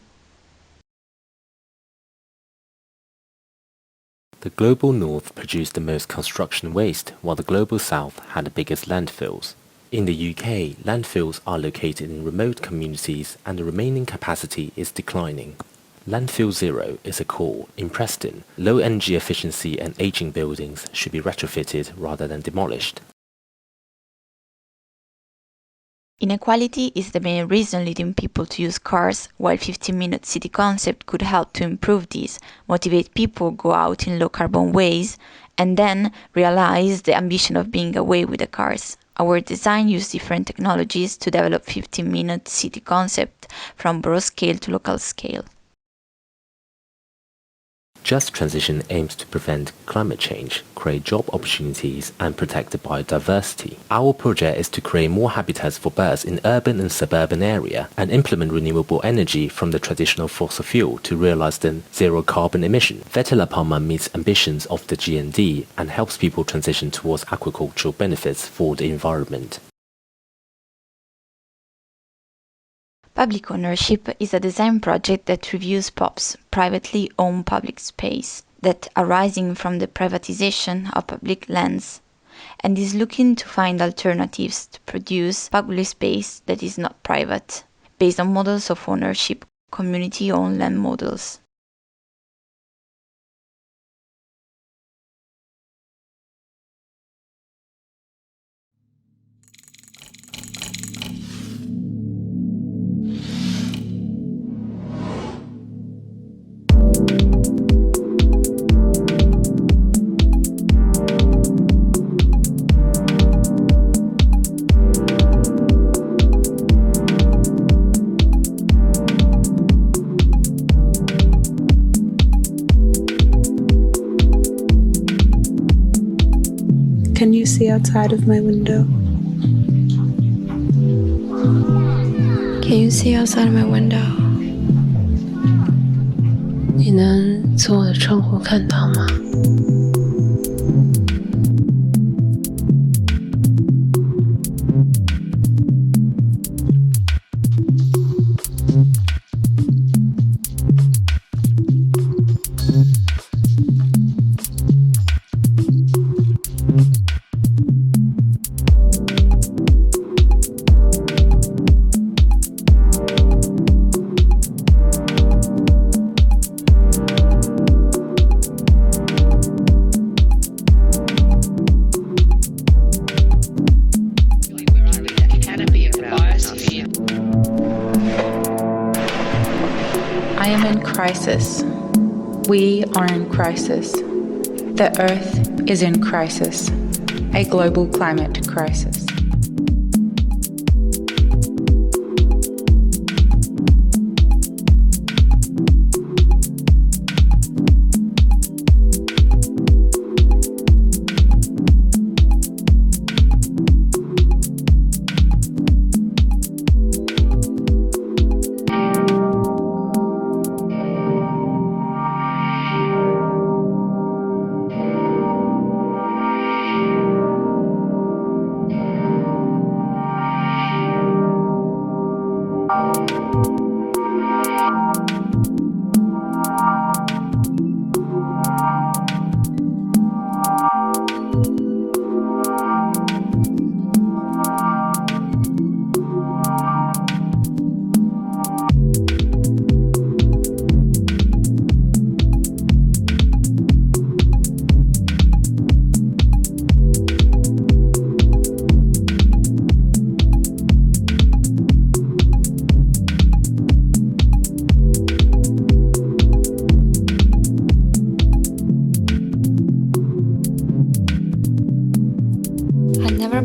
Speaker 12: The global north produced the most construction waste, while the global south had the biggest landfills. In the UK, landfills are located in remote communities and the remaining capacity is declining. Landfill Zero is a call. In Preston, low energy efficiency and aging buildings should be retrofitted rather than demolished.
Speaker 2: Inequality is the main reason leading people to use cars, while 15-minute city concept could help to improve this, motivate people go out in low-carbon ways, and then realize the ambition of being away with the cars. Our design used different technologies to develop 15-minute city concept from broad scale to local scale.
Speaker 12: Just Transition aims to prevent climate change, create job opportunities, and protect the biodiversity. Our project is to create more habitats for birds in urban and suburban area and implement renewable energy from the traditional fossil fuel to realize the zero carbon emission. Vete La Palma meets ambitions of the GND and helps people transition towards agricultural benefits for the environment.
Speaker 2: Public ownership is a design project that reviews POPs, privately owned public space, that arising from the privatization of public lands, and is looking to find alternatives to produce public space that is not private, based on models of ownership, community-owned land models.
Speaker 4: Can you see outside of my window?
Speaker 17: Can you see outside my window? 你能从我的窗户看到吗？
Speaker 19: I am in crisis. We are in crisis. The Earth is in crisis. A global climate crisis.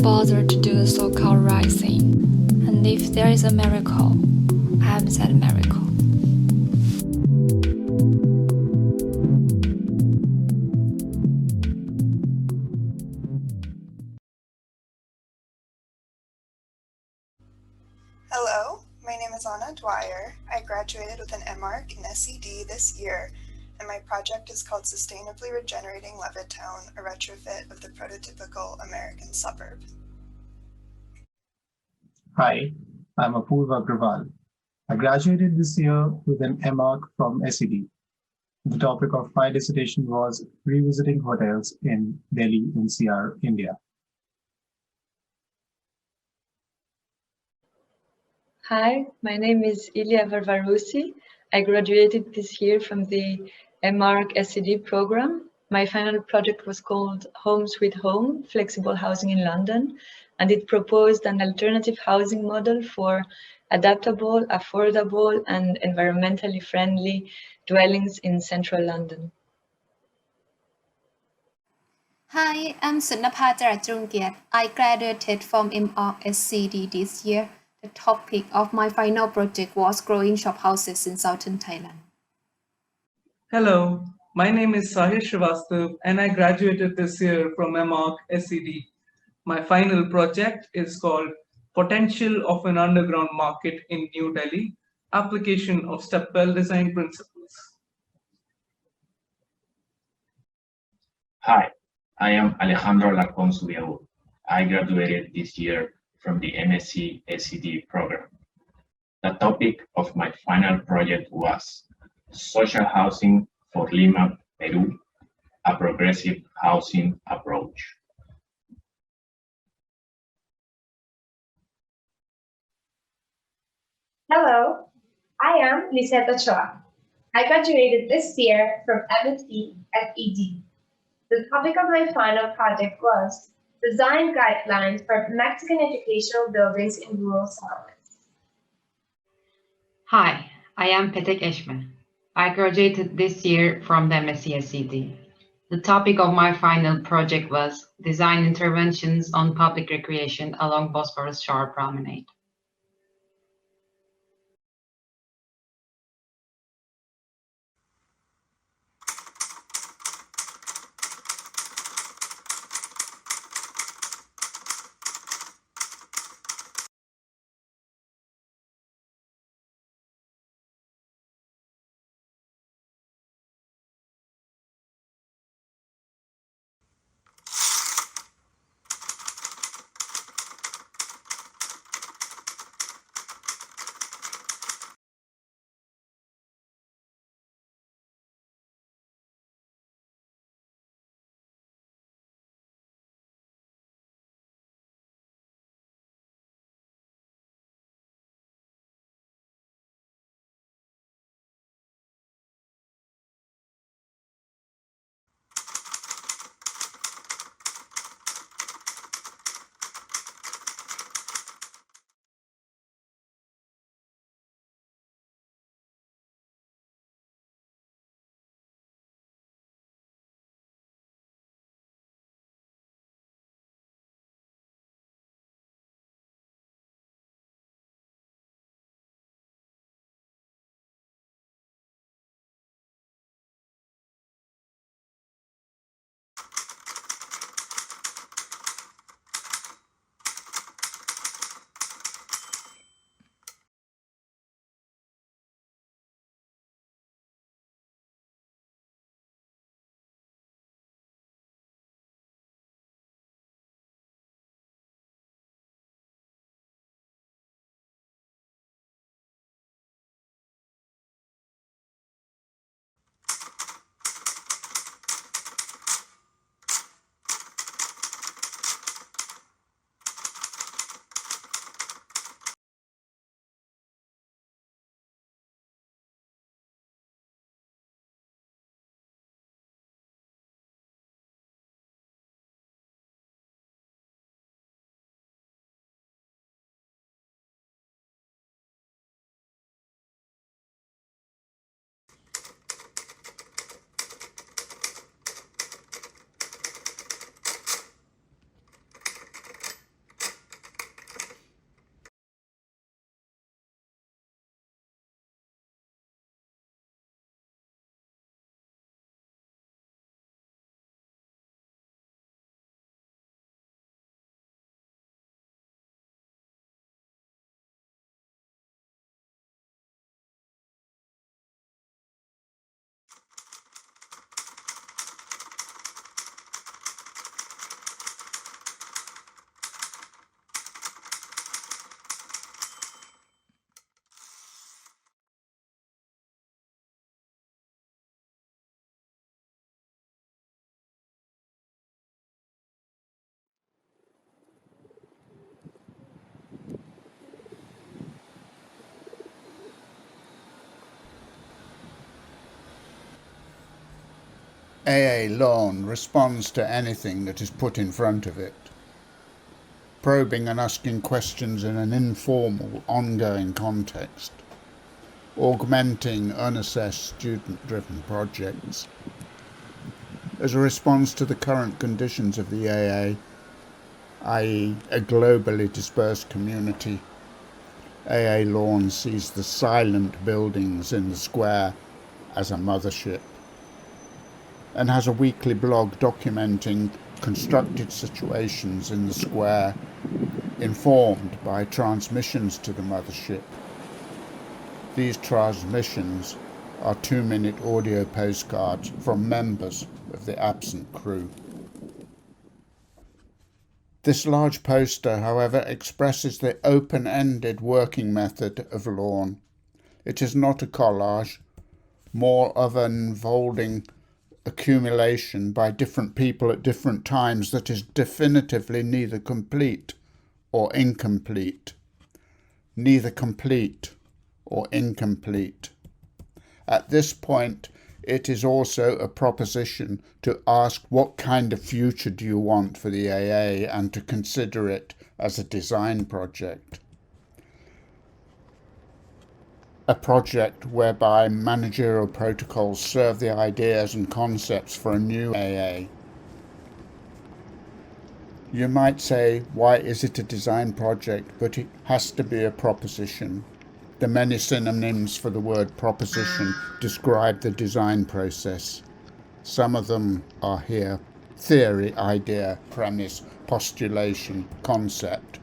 Speaker 17: Bother to do the so-called rising, and if there is a miracle, I am that miracle.
Speaker 22: Hello, my name is Anna Dwyer. I graduated with an MArch in SED this year, and my project is called Sustainably Regenerating Levittown, a retrofit of the prototypical American suburb.
Speaker 25: Hi, I'm Apurva Agrawal. I graduated this year with an MArch from SED. The topic of my dissertation was revisiting hotels in Delhi NCR, India.
Speaker 26: Hi, my name is Ilia Varvarousi. I graduated this year from the MArch SED program. My final project was called Home Sweet Home, Flexible Housing in London, and it proposed an alternative housing model for adaptable, affordable, and environmentally friendly dwellings in central London.
Speaker 27: Hi, I'm Sunapa Jarajungiat. I graduated from MArch SCD this year. The topic of my final project was growing shop houses in southern Thailand.
Speaker 28: Hello,
Speaker 1: My name is Sahil Srivastav and I graduated this year from MARC SED. My final project is called Potential of an Underground Market in New Delhi, Application of Stepwell Design Principles.
Speaker 8: Hi, I am Alejandro Alarcón Subiaur. I graduated this year from the MSc SED program. The topic of my final project was Social Housing for Lima, Peru, a Progressive Housing Approach.
Speaker 9: Hello, I am Lisette Ochoa. I graduated this year from MSc SED. The topic of my final project was Design Guidelines for Mexican Educational Buildings in Rural Settlements.
Speaker 13: Hi, I am Petek Eşme. I graduated this year from the MSc SED. The topic of my final project was Design Interventions on Public Recreation along Bosphorus Shore Promenade.
Speaker 18: AA Lawn responds to anything that is put in front of it, probing and asking questions in an informal, ongoing context, augmenting unassessed student-driven projects. As a response to the current conditions of the AA, i.e. a globally dispersed community, AA Lawn sees the silent buildings in the square as a mothership. and has a weekly blog documenting constructed situations in the square, informed by transmissions to the mothership. These transmissions are 2-minute audio postcards from members of the absent crew. This large poster, however, expresses the open-ended working method of Lawn. It is not a collage, more of an unfolding accumulation by different people at different times that is definitively neither complete or incomplete. Neither complete or incomplete. At this point, it is also a proposition to ask what kind of future do you want for the AA and to consider it as a design project. A project whereby managerial protocols serve the ideas and concepts for a new AA. You might say, why is it a design project? But it has to be a proposition. The many synonyms for the word proposition describe the design process. Some of them are here: theory, idea, premise, postulation, concept.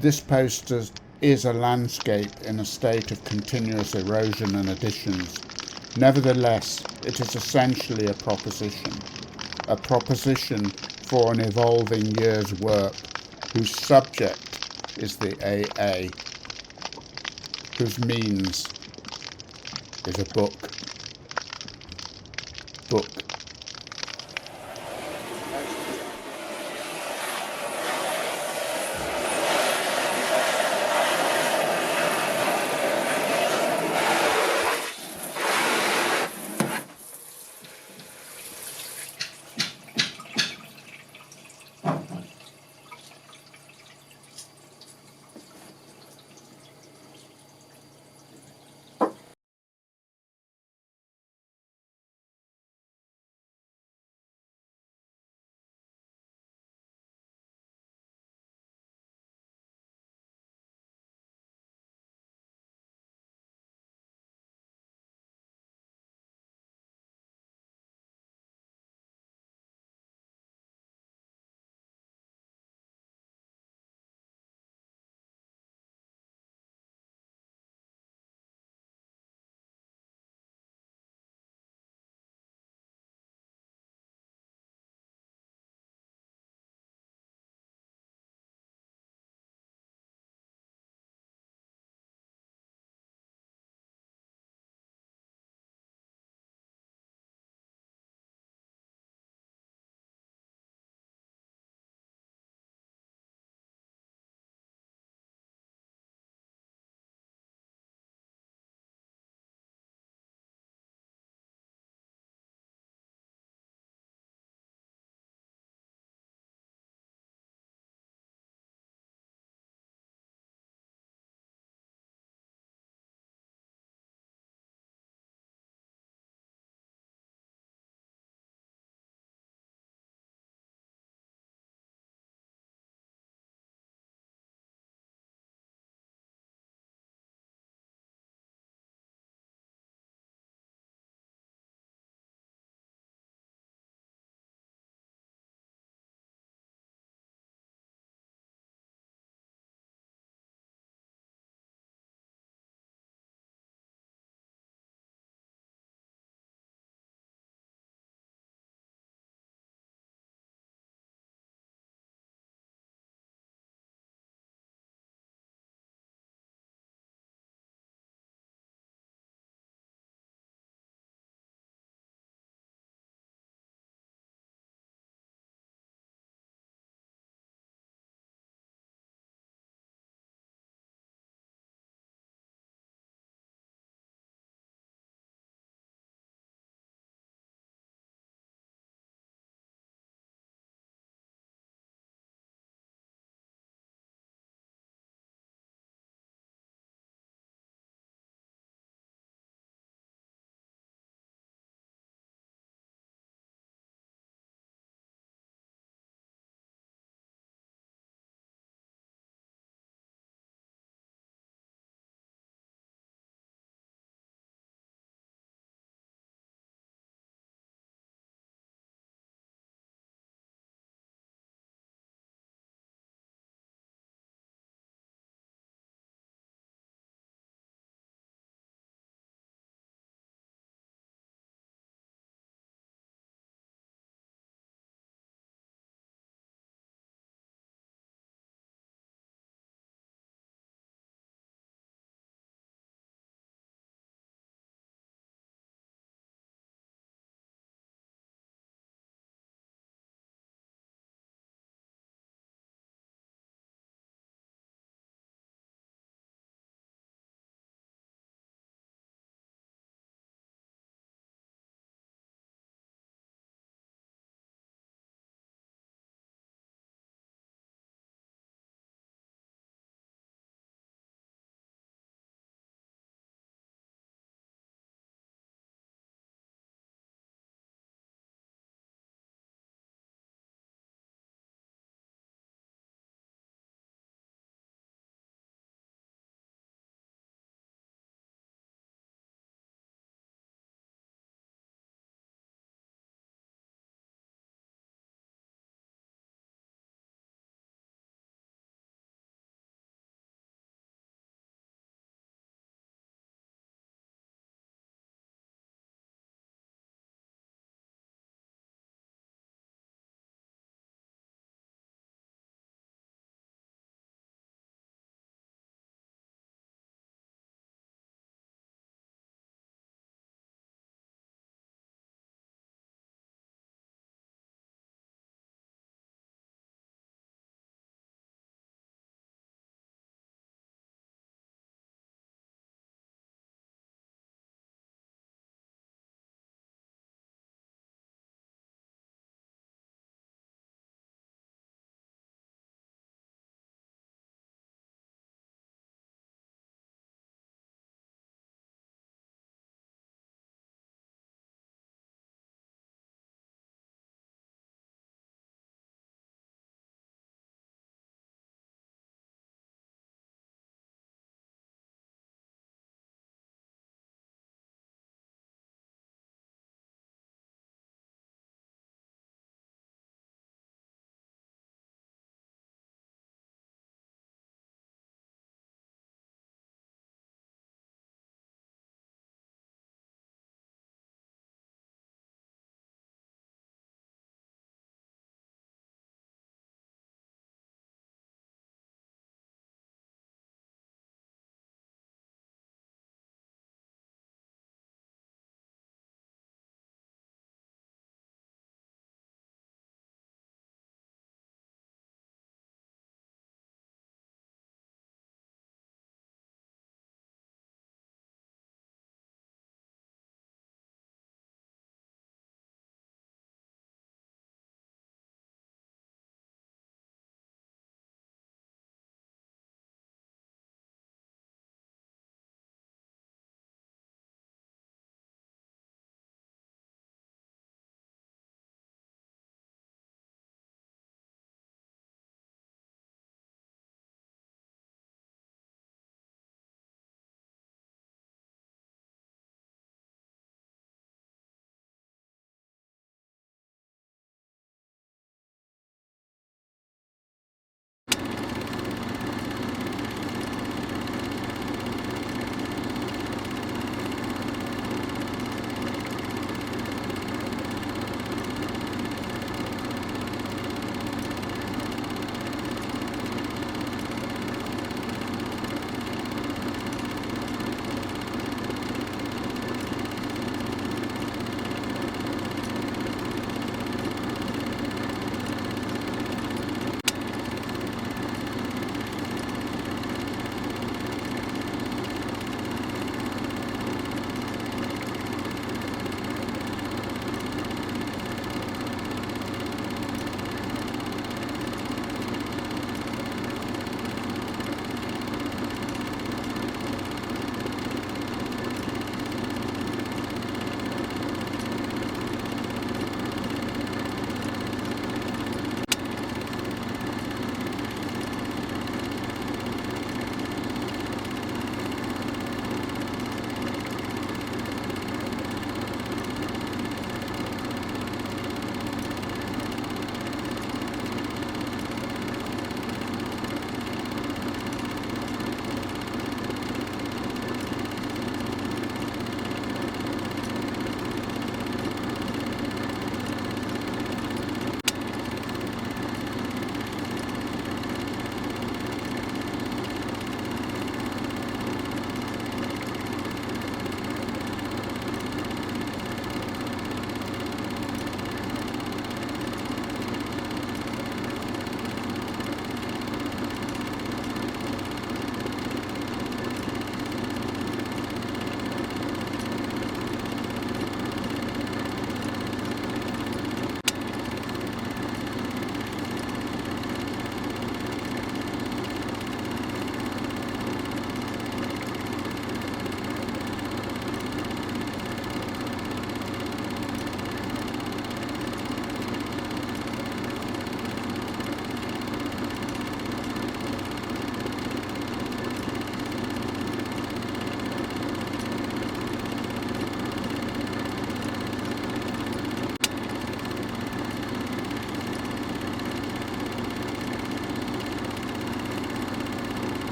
Speaker 18: This poster is a landscape in a state of continuous erosion and additions. Nevertheless, it is essentially a proposition for an evolving year's work, whose subject is the AA, whose means is a book.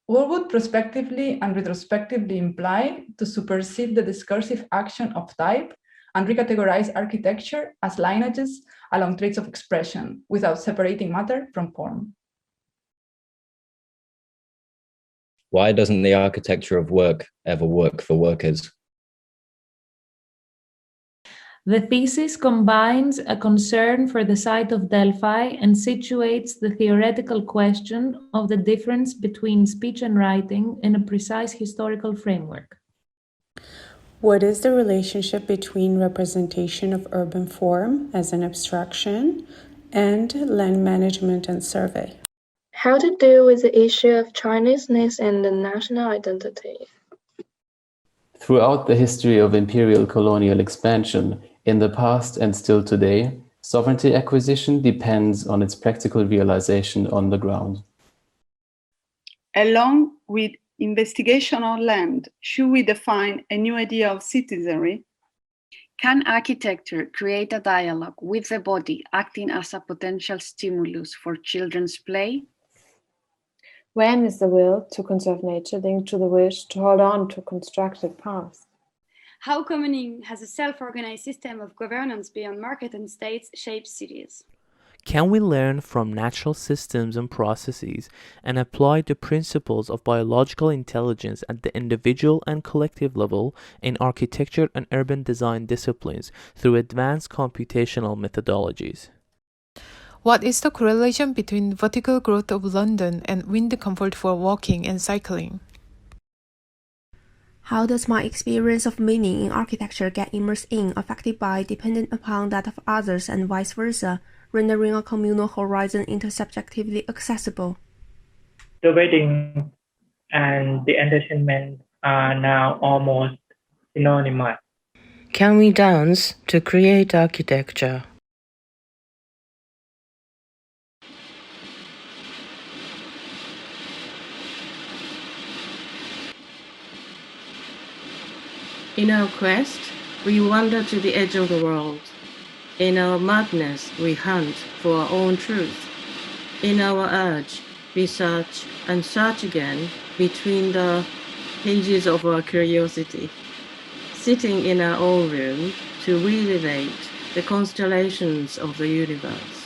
Speaker 5: or would prospectively and retrospectively imply to supersede the discursive action of type and recategorize architecture as lineages along traits of expression without separating matter from form.
Speaker 14: Why doesn't the architecture of work ever work for workers?
Speaker 15: The thesis combines a concern for the site of Delphi and situates the theoretical question of the difference between speech and writing in a precise historical framework.
Speaker 4: What is the relationship between representation of urban form as an abstraction and land management and survey?
Speaker 16: How to deal with the issue of Chineseness and the national identity.
Speaker 20: Throughout the history of imperial colonial expansion, in the past and still today, sovereignty acquisition depends on its practical realization on the ground.
Speaker 23: Along with investigation on land, should we define a new idea of citizenry?
Speaker 24: Can architecture create a dialogue with the body, acting as a potential stimulus for children's play?
Speaker 28: When is the will to conserve nature linked to the wish to hold on to a constructed past?
Speaker 29: How communing has a self-organized system of governance beyond market and states shapes cities?
Speaker 30: Can we learn from natural systems and processes and apply the principles of biological intelligence at the individual and collective level in architecture and urban design disciplines through advanced computational methodologies?
Speaker 31: What is the correlation between vertical growth of London and wind comfort for walking and cycling?
Speaker 32: How does my experience of meaning in architecture get immersed in, affected by, dependent upon that of others, and vice versa, rendering a communal horizon intersubjectively accessible?
Speaker 33: The wedding and the entertainment are now almost synonymous.
Speaker 34: Can we dance to create architecture?
Speaker 35: In our quest, we wander to the edge of the world. In our madness, we hunt for our own truth. In our urge, we search and search again between the pages of our curiosity, sitting in our own room to relevate the constellations of the universe.